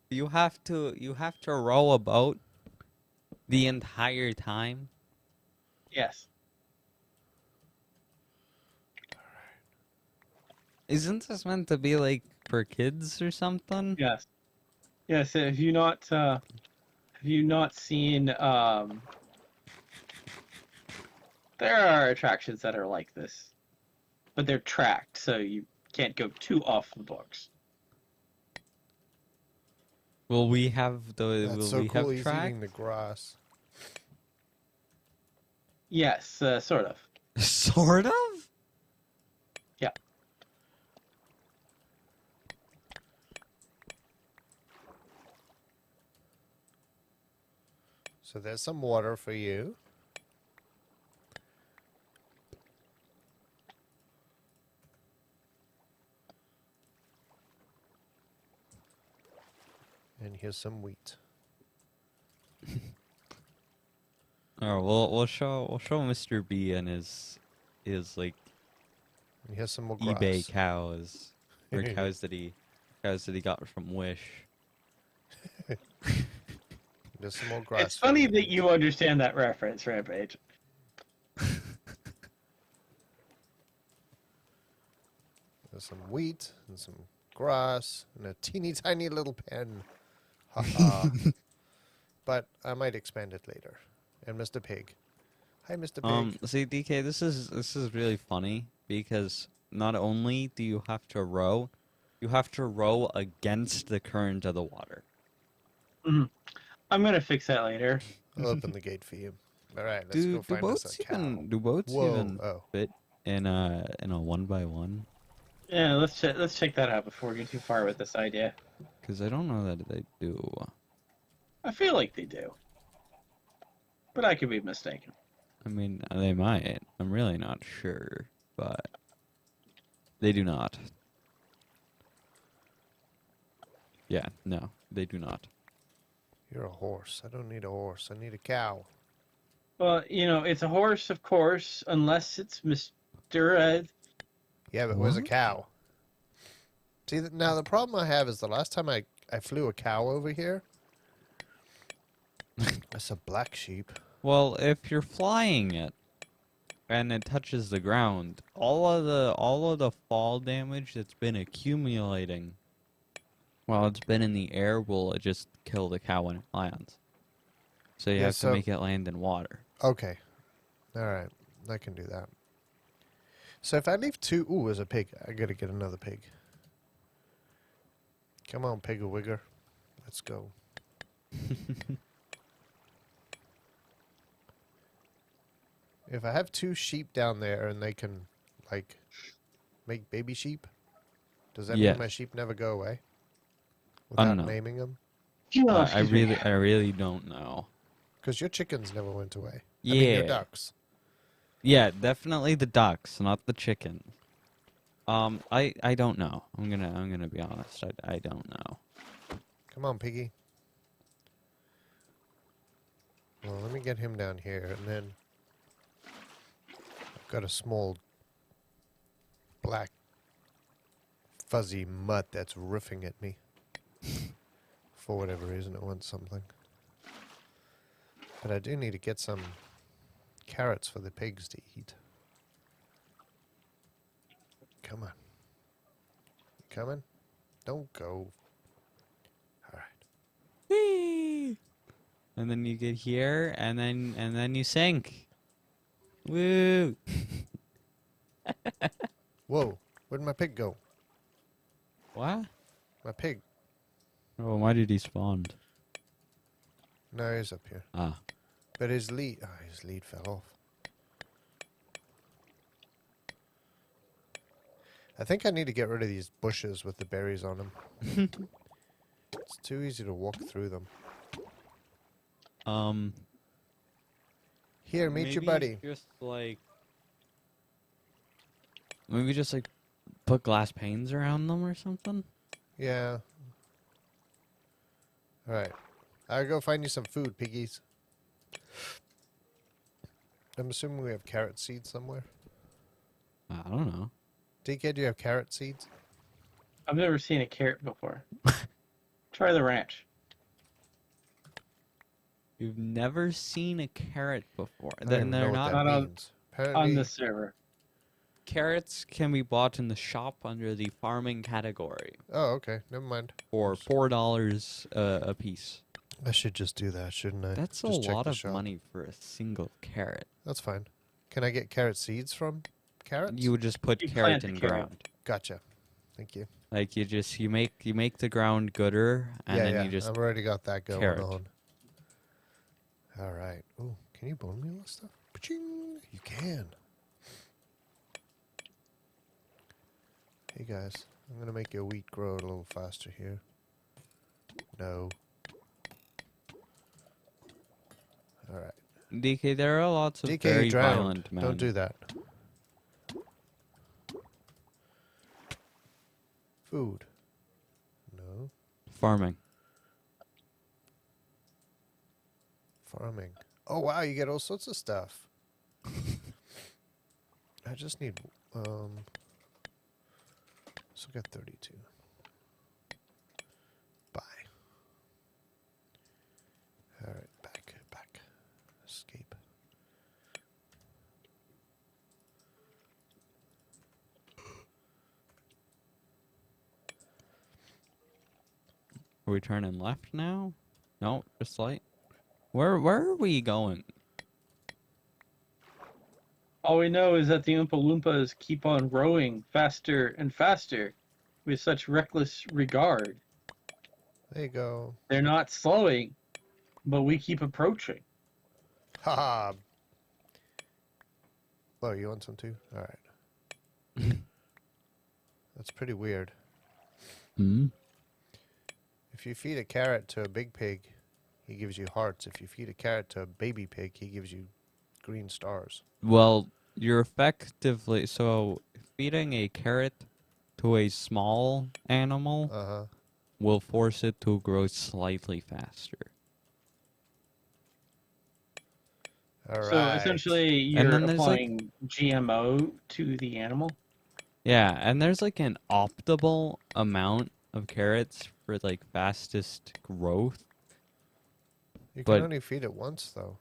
you have to row a boat the entire time? Yes. Isn't this meant to be like for kids or something? Yes. Yes. Have you not seen? There are attractions that are like this, but they're tracked, so you can't go too off the books. Will we have the? That's will so we cool. have He's track? eating the grass. Yes, sort of. Sort of. Yeah. So there's some water for you. And here's some wheat. Oh, we'll show Mr. B and his like And here's some more grass. eBay cows or cows that he got from Wish. There's some more grass. It's for funny you. that you understand that reference, Rampage. There's some wheat and some grass and a teeny tiny little pen. Ha But I might expand it later. And Mr. Pig. Hi, Mr. Pig. See, DK, this is really funny because not only do you have to row against the current of the water. I'm gonna fix that later. I'll open the gate for you. All right, let's go find us a cow. Do boats Whoa! even Oh, fit in a 1x1? Yeah, let's check that out before we get too far with this idea. Because I don't know that they do. I feel like they do, but I could be mistaken. I mean, they might. I'm really not sure, but they do not. Yeah, no, they do not. you're a horse. I don't need a horse. I need a cow. Well, it's a horse, of course, unless it's Mr. Yeah, but where's a What? cow? See, now the problem I have is the last time I flew a cow over here. That's a black sheep. Well, if you're flying it and it touches the ground, all of the fall damage that's been accumulating while it's been in the air will just kill the cow when it lands. So you Yeah, have so- to make it land in water. Okay. All right. I can do that. So if I leave 2... Ooh, there's a pig. I gotta get another pig. Come on, pig-a-wigger. Let's go. If I have 2 sheep down there and they can, like, make baby sheep, does that Yes. mean my sheep never go away? Oh, Without no. naming them? Oh, I excuse me. really don't know. Because your chickens never went away. I mean, your Yeah. ducks. Yeah, definitely the ducks, not the chicken. I don't know. I'm gonna be honest. I don't know. Come on, Piggy. Well, let me get him down here, and then I've got a small black fuzzy mutt that's riffing at me. For whatever reason, it wants something. But I do need to get some carrots for the pigs to eat. Come on. You coming? Don't go. Alright. Whee! And then you get here, and then you sink. Woo! Whoa. Where'd my pig go? What? My pig. Oh, why did he spawn? No, he's up here. Ah. But his lead fell off. I think I need to get rid of these bushes with the berries on them. It's too easy to walk through them. Here, meet your buddy. Just like maybe just like put glass panes around them or something. Yeah. Alright. I'll go find you some food, piggies. I'm assuming we have carrot seeds somewhere. I don't know. DK, do you have carrot seeds? I've never seen a carrot before. Try the ranch. You've never seen a carrot before. I don't Then even know they're what not. that Not on- means. Apparently, On the server. Carrots can be bought in the shop under the farming category Oh, okay. Never mind. for $4 a piece. I should just do that, shouldn't I? That's a Just check lot the of shop. money for a single carrot. That's fine. Can I get carrot seeds from carrots? You would just put You carrot plant the in carrot. ground. Gotcha. Thank you. Like you make the ground gooder, and then you just I've already got that going carrot. on. All right. Oh, can you bone meal this stuff? Paching! You can. Hey guys, I'm gonna make your wheat grow a little faster here. No. All right. DK. There are lots of DK very drowned. violent men. Don't do that. Food. No. Farming. Farming. Oh wow, you get all sorts of stuff. I just need so I got 32. Bye. Alright, back. Escape. Are we turning left now? No, just light. Where are we going? All we know is that the Oompa Loompas keep on rowing faster and faster with such reckless regard. There you go. They're not slowing, but we keep approaching. Haha. Oh, you want some too? Alright. That's pretty weird. Hmm. If you feed a carrot to a big pig, he gives you hearts. If you feed a carrot to a baby pig, he gives you green stars. Well, you're effectively feeding a carrot to a small animal Uh-huh. will force it to grow slightly faster. Alright. So essentially, And you're then there's, like- applying GMO to the animal. Yeah, and there's like an optimal amount of carrots for like fastest growth, You but- can only feed it once, though.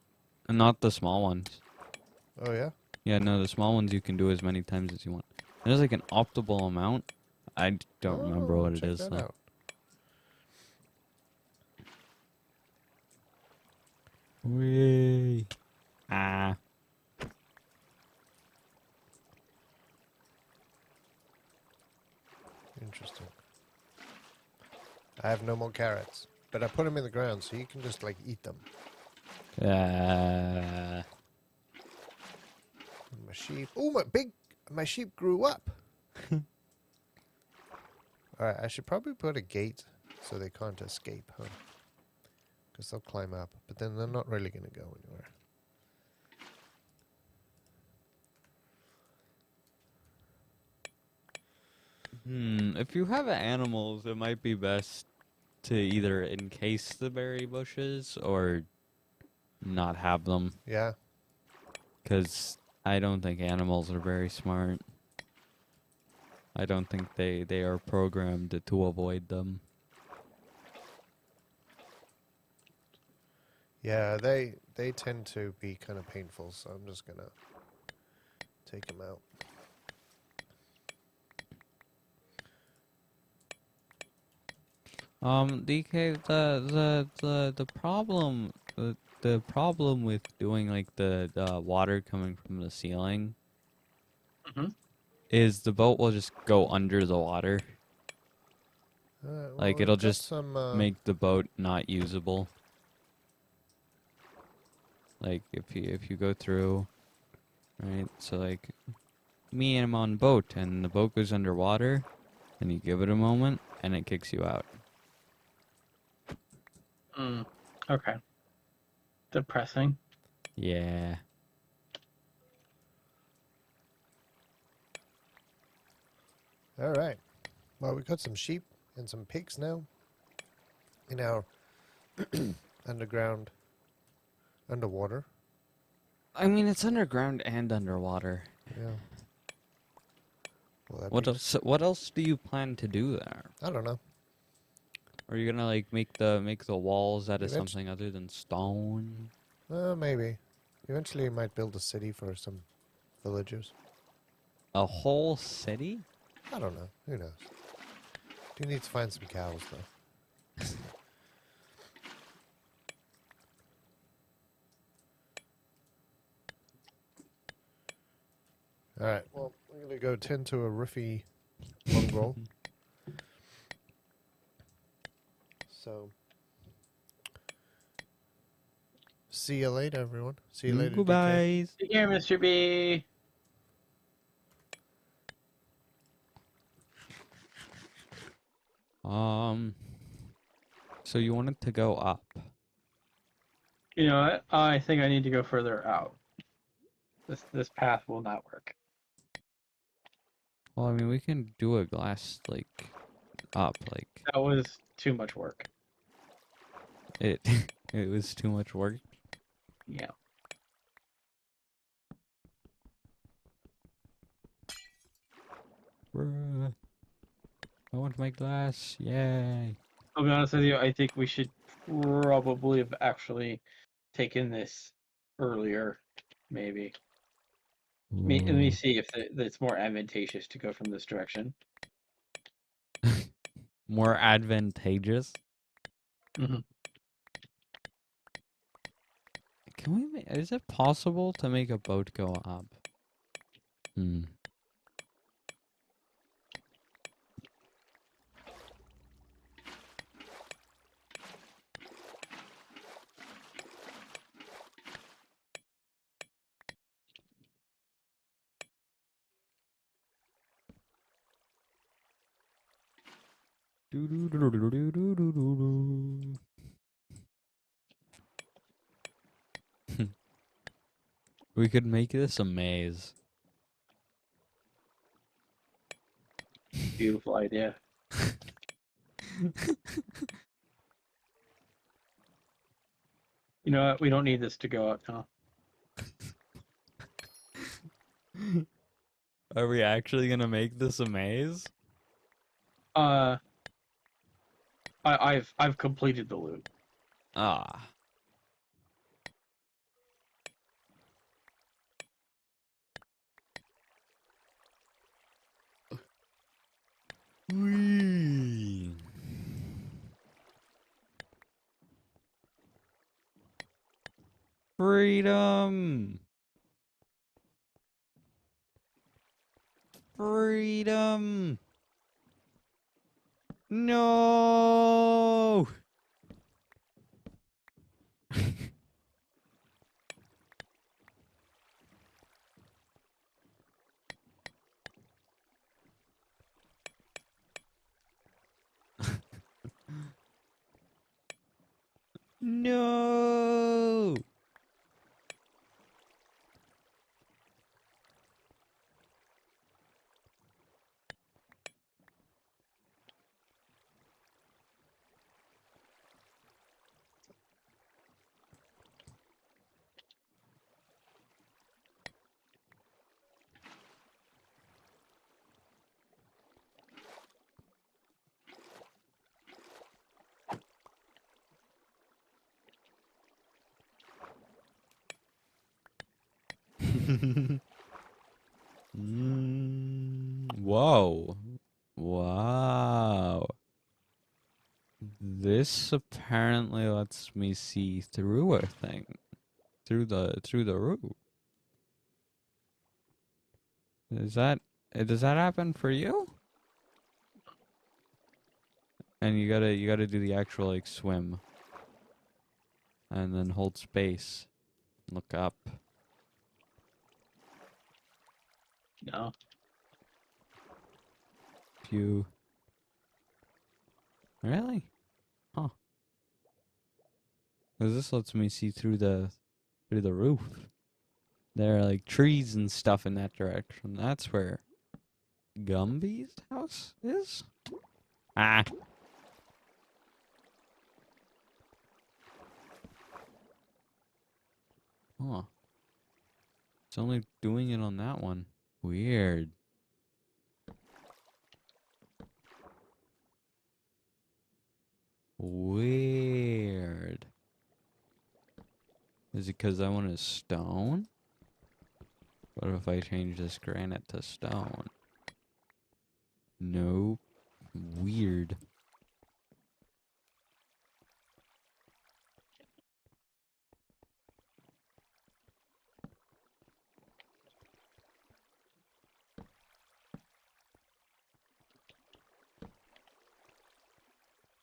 and not the small ones. Oh, yeah? Yeah, no, the small ones you can do as many times as you want. There's like an optimal amount. I don't remember Oh, what it check is. that though. out. Whee. Ah. Interesting. I have no more carrots, but I put them in the ground so you can just, like, eat them. sheep. Oh, my sheep grew up. All right, I should probably put a gate so they can't escape, huh? Because they'll climb up, but then they're not really going to go anywhere. If you have animals, it might be best to either encase the berry bushes or not have them, Yeah. because I don't think animals are very smart. I don't think they are programmed to avoid them. Yeah, they tend to be kind of painful, so I'm just going to take them out. DK, the problem with doing like the water coming from the ceiling Mhm. is the boat will just go under the water. Well, Like, we've it'll got just some, make the boat not usable. Like if you go through, right? So like me and I'm on boat and the boat goes underwater and you give it a moment and it kicks you out. Mm. Okay. Depressing. Yeah. All right. Well, we've got some sheep and some pigs now in our underwater. I mean, it's underground and underwater. Yeah. Well, What else do you plan to do there? I don't know. Are you gonna like make the walls out of Eventu- something other than stone? Maybe. Eventually, you might build a city for some villagers. A whole city? I don't know. Who knows? Do need to find some cows, though. All right. Well, we're going to go tend to a roofy mongrel. So, see you later, everyone. See you later, DK. Goodbye. Take care, Mr. B. So you wanted to go up? You know what? I think I need to go further out. This path will not work. Well, I mean, we can do a glass like up, like That was too much work. it. It was too much work. Yeah. Bruh. I want my glass. Yay. I'll be honest with you. I think we should probably have actually taken this earlier. Maybe. Let me see if it's more advantageous to go from this direction. More advantageous. Mm-hmm. Can we? Is it possible to make a boat go up? Hmm. We could make this a maze. Beautiful idea. You know what? We don't need this to go up now. Are we actually gonna make this a maze? I've completed the loop. Ah. Whee. Freedom. Freedom. No. No. Whoa. Wow. This apparently lets me see through a thing. Through the roof. Is that does that happen for you? And you gotta do the actual like swim. And then hold space. Look up. No. Pew. Really? Huh. 'Cause this lets me see through the roof. There are like trees and stuff in that direction. That's where Gumby's house is? Ah. Huh. It's only doing it on that one. Weird. Weird. Is it because I want a stone? What if I change this granite to stone? Nope. Weird.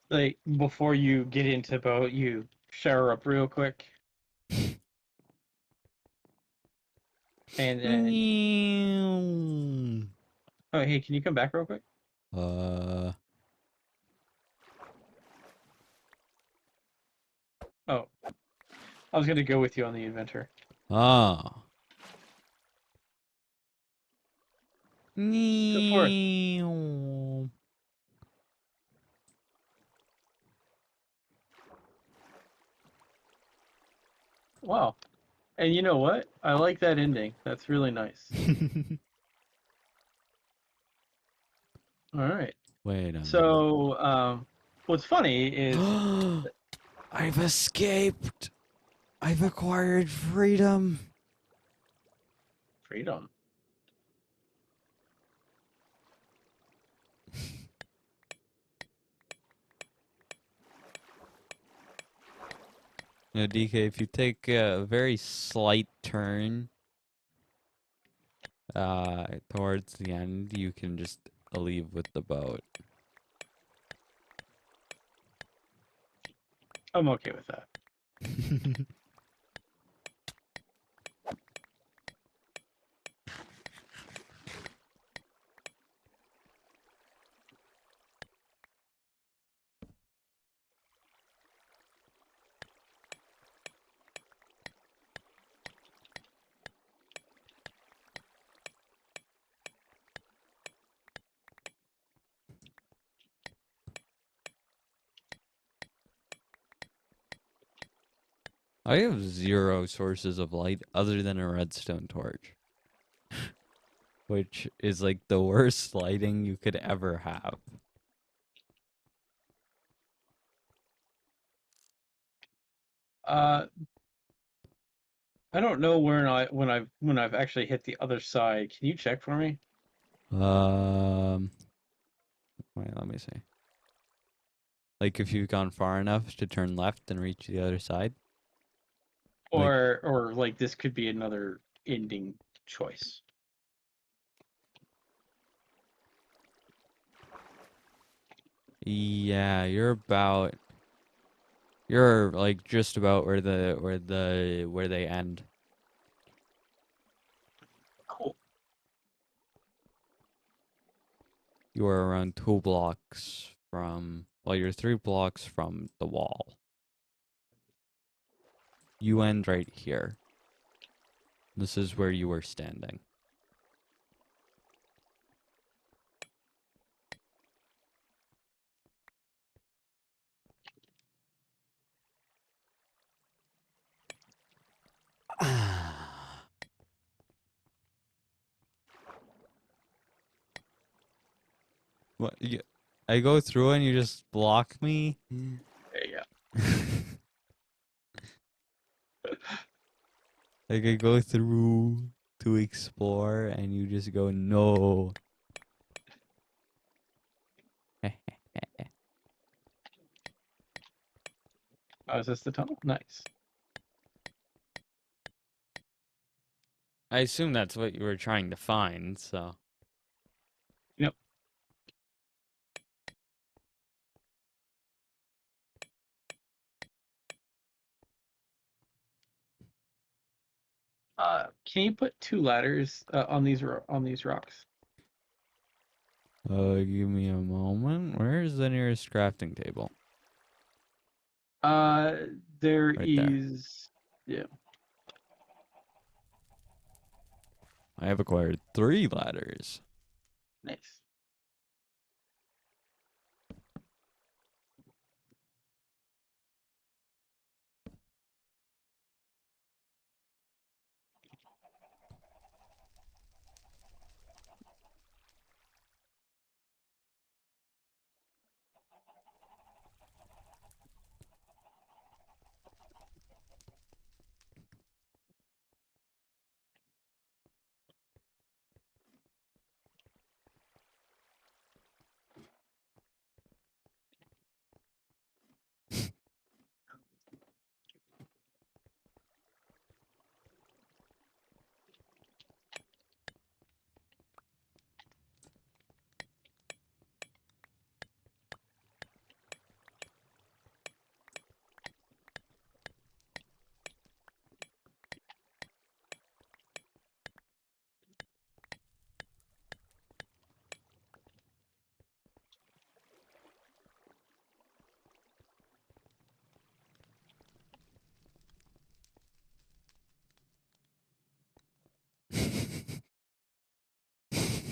Like, before you get into boat, you shower up real quick. And then, oh, hey, can you come back real quick? Uh. Oh, I was gonna go with you on the adventure. Ah. Go for it. Wow. And you know what? I like that ending. That's really nice. All right. Wait a minute. So, what's funny is I've escaped. I've acquired freedom. freedom. You know, DK, if you take a very slight turn towards the end, you can just leave with the boat. I'm okay with that. I have 0 sources of light other than a redstone torch. Which is like the worst lighting you could ever have. Uh, I don't know when I've actually hit the other side. Can you check for me? Wait, let me see. Like if you've gone far enough to turn left and reach the other side. Like, Or like this could be another ending choice. yeah, you're like just about where they end. Cool. You are around 2 blocks from, well, you're 3 blocks from the wall. You end right here. This is where you were standing. What? I go through and you just block me? There you Like I go through to explore and you just go, no. go. Oh, is this the tunnel? Nice. I assume that's what you were trying to find, so. Yep. Can you put 2 ladders on these rocks? Give me a moment. Where's the nearest crafting table? There Right there. is. Yeah. I have acquired 3 ladders. Nice.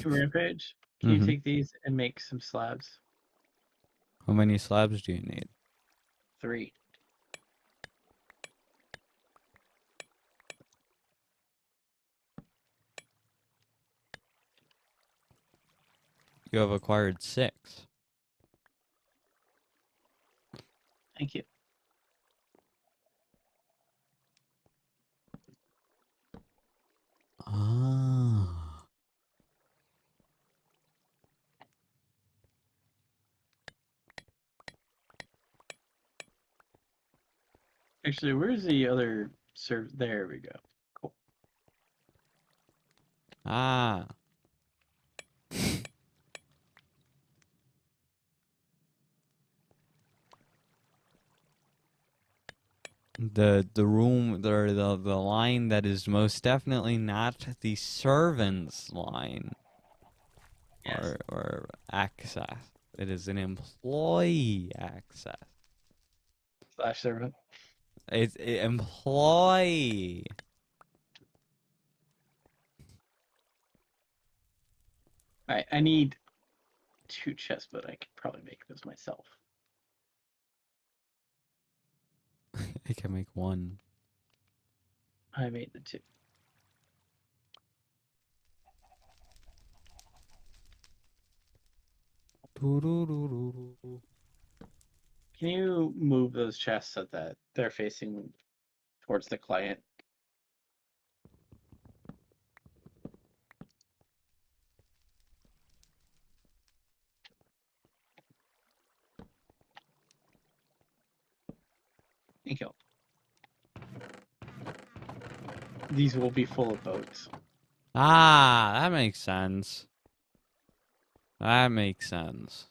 Rampage, can you Mm-hmm. take these and make some slabs? How many slabs do you need? 3. You have acquired 6. Thank you. Ah. Actually, where's the other serve? There we go. Cool. Ah. The room the line that is most definitely not the servant's line Yes. or access. It is an employee access. Slash servant. It's employee. I need 2 chests, but I could probably make those myself. I can make 1. I made the 2. Doo-doo-doo-doo-doo. Can you move those chests so that they're facing towards the client? Thank you. These will be full of boats. Ah, that makes sense. That makes sense.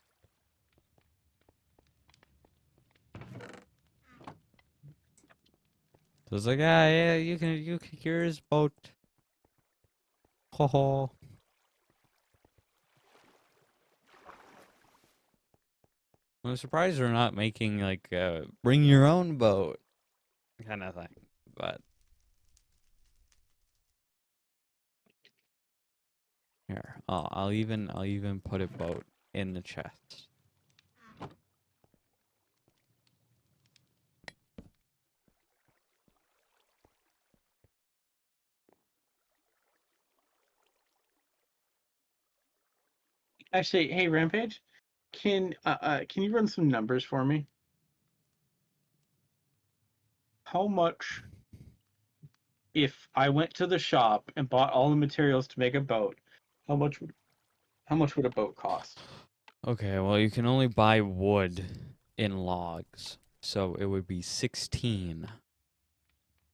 So it's like, ah, yeah, you can cure his boat. Ho ho. I'm surprised they're not making like bring your own boat kind of thing. but here, I'll even put a boat in the chest. Actually, hey Rampage, can you run some numbers for me? How much if I went to the shop and bought all the materials to make a boat? How much would a boat cost? Okay, well you can only buy wood in logs, so it would be 16.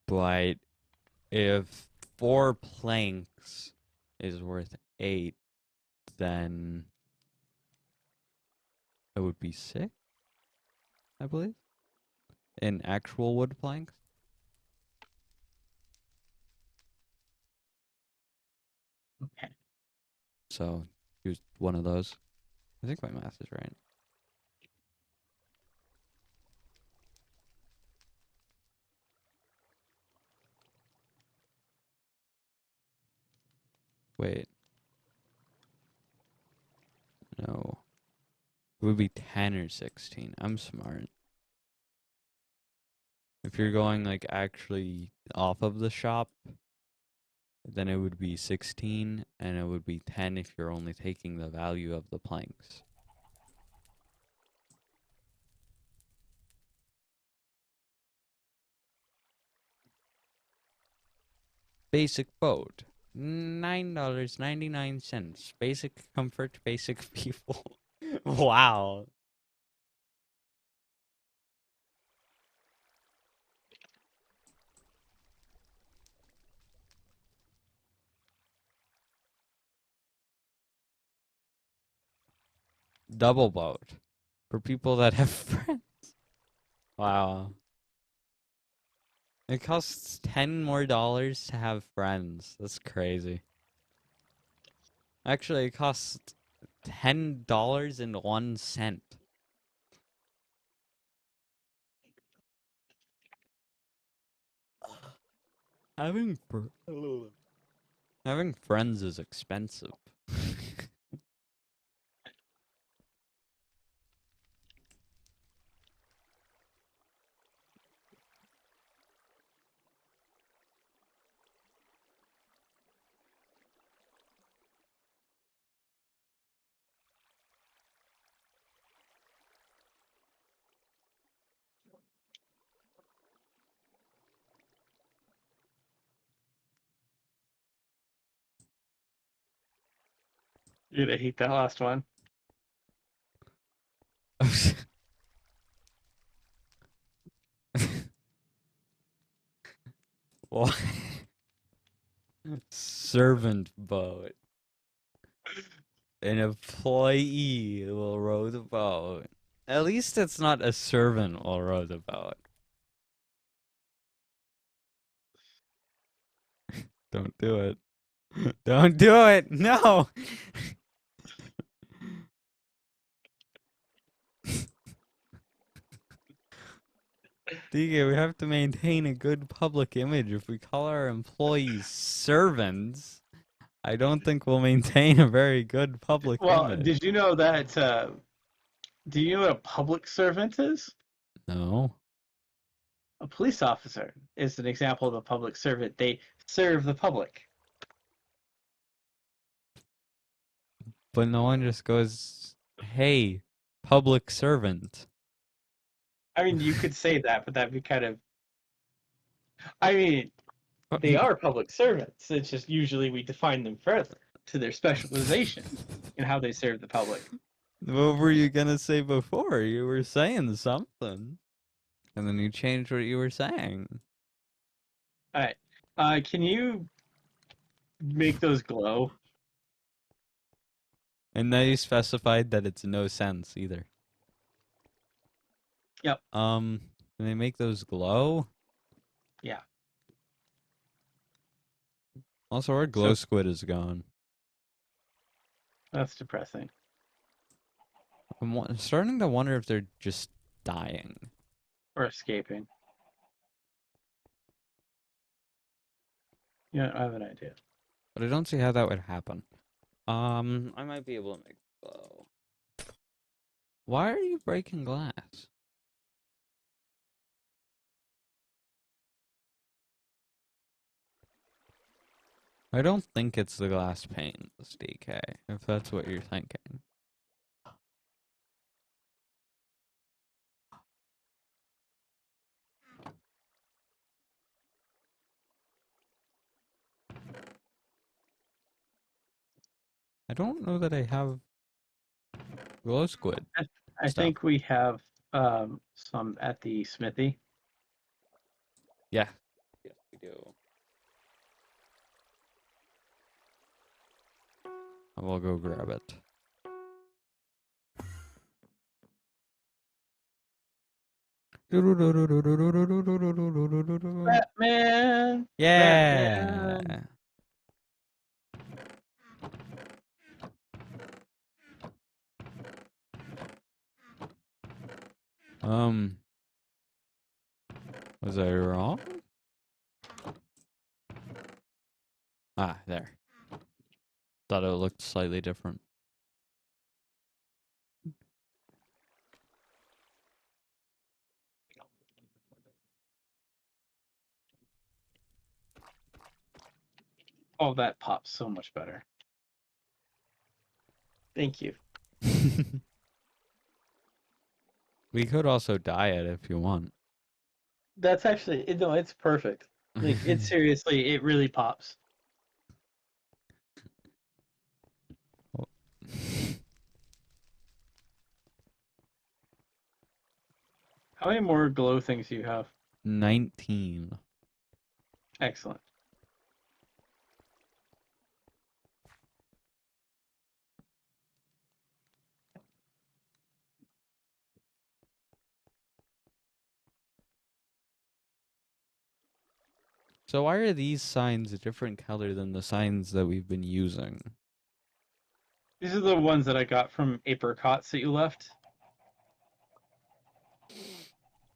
But if 4 planks is worth 8, then it would be 6, I believe, in actual wood planks. Okay. So use one of those. I think my math is right. Wait, no. It would be 10 or 16. I'm smart. If you're going like actually off of the shop, then it would be 16, and it would be 10 if you're only taking the value of the planks. Basic boat, $9.99. Basic comfort, basic people. Wow. Double boat for people that have friends. Wow. It costs $10 more to have friends. That's crazy. Actually, it costs $10.01. Having having friends is expensive. Dude, I hate that last one. What? Servant boat. An employee will row the boat. At least it's not a servant will row the boat. Don't do it. Don't do it. No. DK, we have to maintain a good public image. If we call our employees servants, I don't think we'll maintain a very good public Well, image. did you know that? Do you know what a public servant is? No. A police officer is an example of a public servant. They serve the public. But no one just goes, hey, public servant. I mean, you could say that, but that'd be kind of. I mean, they are public servants. It's just usually we define them further to their specialization in how they serve the public. What were you gonna say before? You were saying something. And then you changed what you were saying. All right. Can you make those glow? And now you specified that it's no sense either. Yep. Can they make those glow? Yeah. Also, our glow squid is gone. That's depressing. I'm starting to wonder if they're just dying. Or escaping. Yeah, I have an idea. But I don't see how that would happen. I might be able to make glow. Why are you breaking glass? I don't think it's the glass panes, DK, if that's what you're thinking. I don't know that I have glow squid I stuff. think we have some at the smithy. Yeah. Yes, we do. I will go grab it. Batman! Yeah. Batman! Was I wrong? Ah, there. Thought it looked slightly different. Oh, that pops so much better. Thank you. We could also dye it if you want. That's actually no, it's perfect. Like it's seriously, it really pops. How many more glow things do you have? 19. Excellent. So why are these signs a different color than the signs that we've been using? These are the ones that I got from apricots that you left.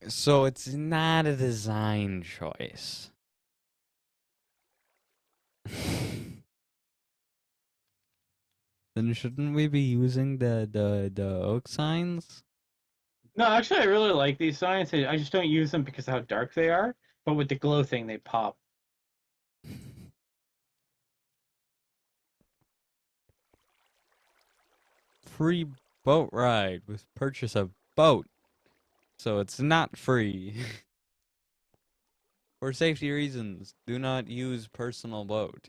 So it's not a design choice. Then shouldn't we be using the oak signs? No, actually, I really like these signs. I just don't use them because of how dark they are. But with the glow thing, they pop. Free boat ride with purchase of boat. So it's not free. For safety reasons, do not use personal boat.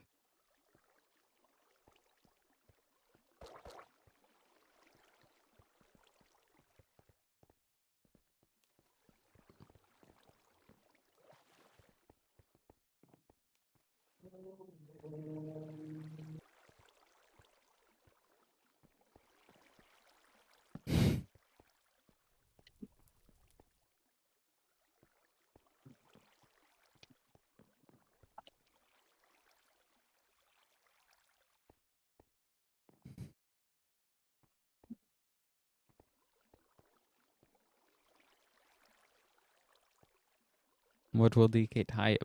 What will DK tie it?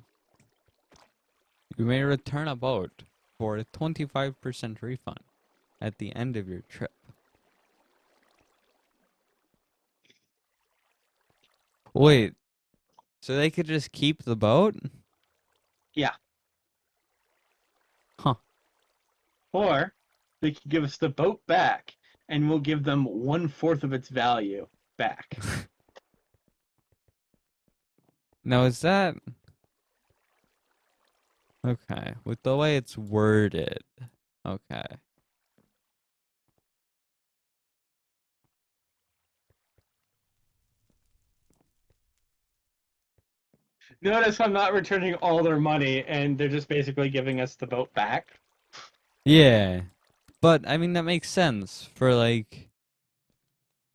You may return a boat for a 25% refund at the end of your trip. Wait, so they could just keep the boat? Yeah. Huh. Or they could give us the boat back, and we'll give them 1/4 of its value back. Now is that... Okay, with the way it's worded. Okay. Notice I'm not returning all their money, and they're just basically giving us the boat back. Yeah. But, I mean, that makes sense. For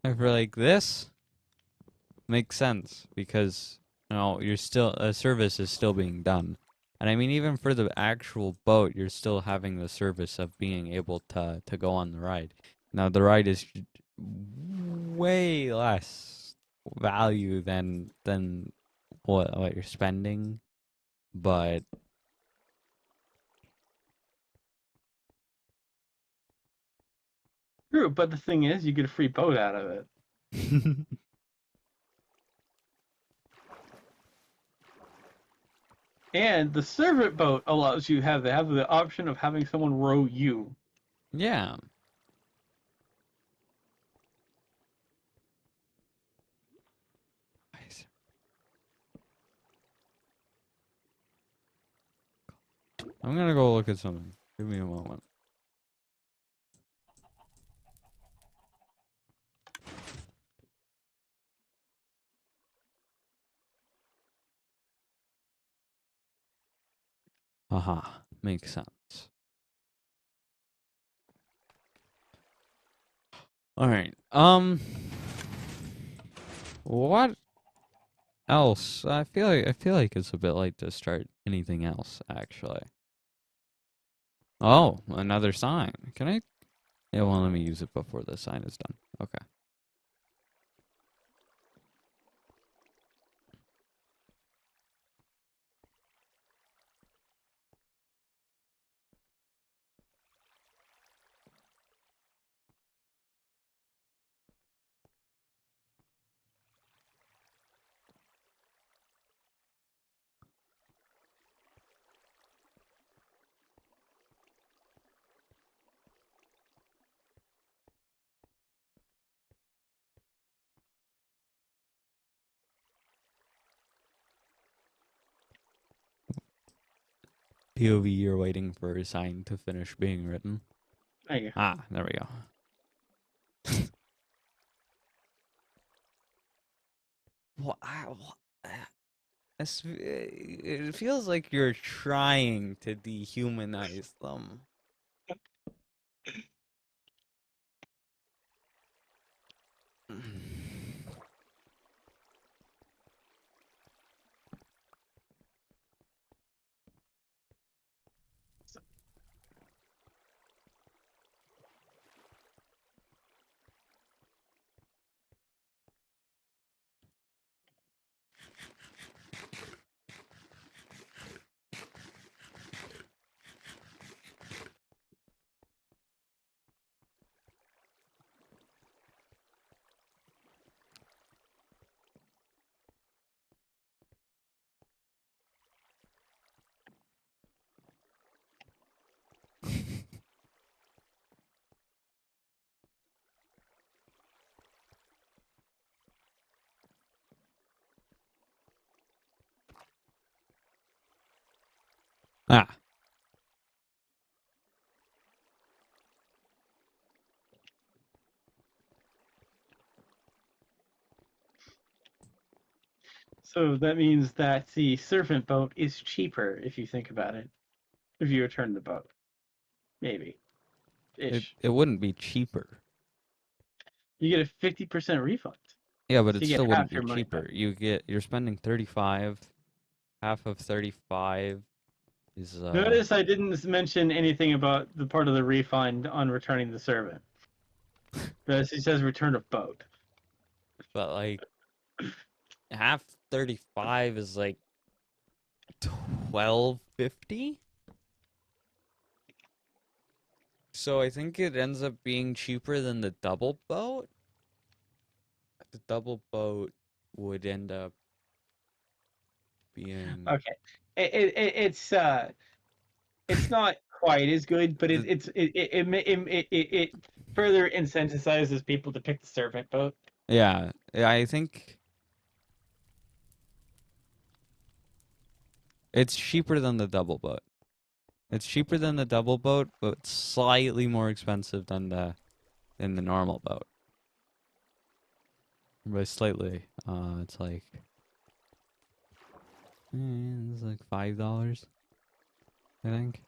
this, makes sense. Because, you know, you're still... A service is still being done. And I mean, even for the actual boat, you're still having the service of being able to go on the ride. Now, the ride is way less value than what you're spending, but True, but the thing is, you get a free boat out of it. And the servant boat allows you have the option of having someone row you. Yeah. Nice. I'm gonna go look at something. Give me a moment. Aha, makes sense. All right. What else? I feel like it's a bit late to start anything else, actually. Oh, another sign. Can I? Yeah, well, let me use it before the sign is done. Okay. POV, you're waiting for a sign to finish being written. There you go. Ah, there we go. It feels like you're trying to dehumanize them. Ah, So that means that the servant boat is cheaper if you think about it. If you return the boat. Maybe. Ish. it wouldn't be cheaper. You get a 50% refund. Yeah, but So it you get still wouldn't half be your money back. cheaper. You're spending 35. Half of 35 is Notice I didn't mention anything about the part of the refund on returning the servant. Because it says return of boat. but like half 35 is like 12.50. So I think it ends up being cheaper than the double boat. The double boat would end up being Okay. It's not quite as good, but the it further incentivizes people to pick the servant boat. yeah, I think it's cheaper than the double boat. It's cheaper than the double boat, but slightly more expensive than the normal boat. But slightly. It's like it's like $5, I think.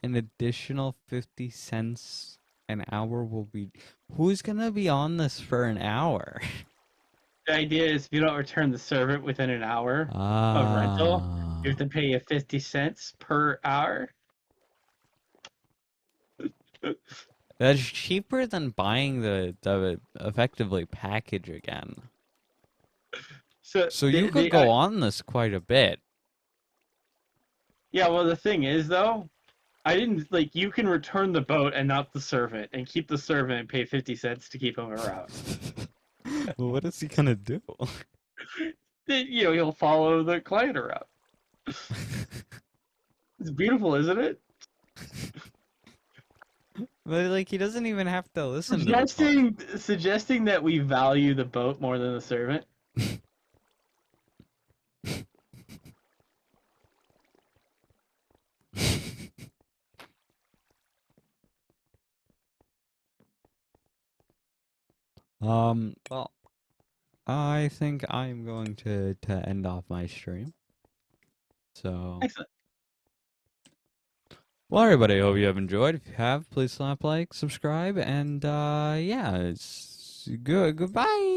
An additional 50 cents an hour will be. Who's gonna be on this for an hour? The idea is if you don't return the servant within an hour of rental, you have to pay you 50 cents per hour. That's cheaper than buying the effectively package again. So you could go on this quite a bit. Yeah, well, the thing is, though, I didn't like. You can return the boat and not the servant, and keep the servant and pay 50 cents to keep him around. Well, what is he gonna do? Then, he'll follow the client around. It's beautiful, isn't it? But like, he doesn't even have to listen to the talk. Suggesting that we value the boat more than the servant. Well, I think I'm going to end off my stream. So, Excellent. well, everybody, hope you have enjoyed. If you have, please slap like, subscribe, and yeah, it's good. Goodbye.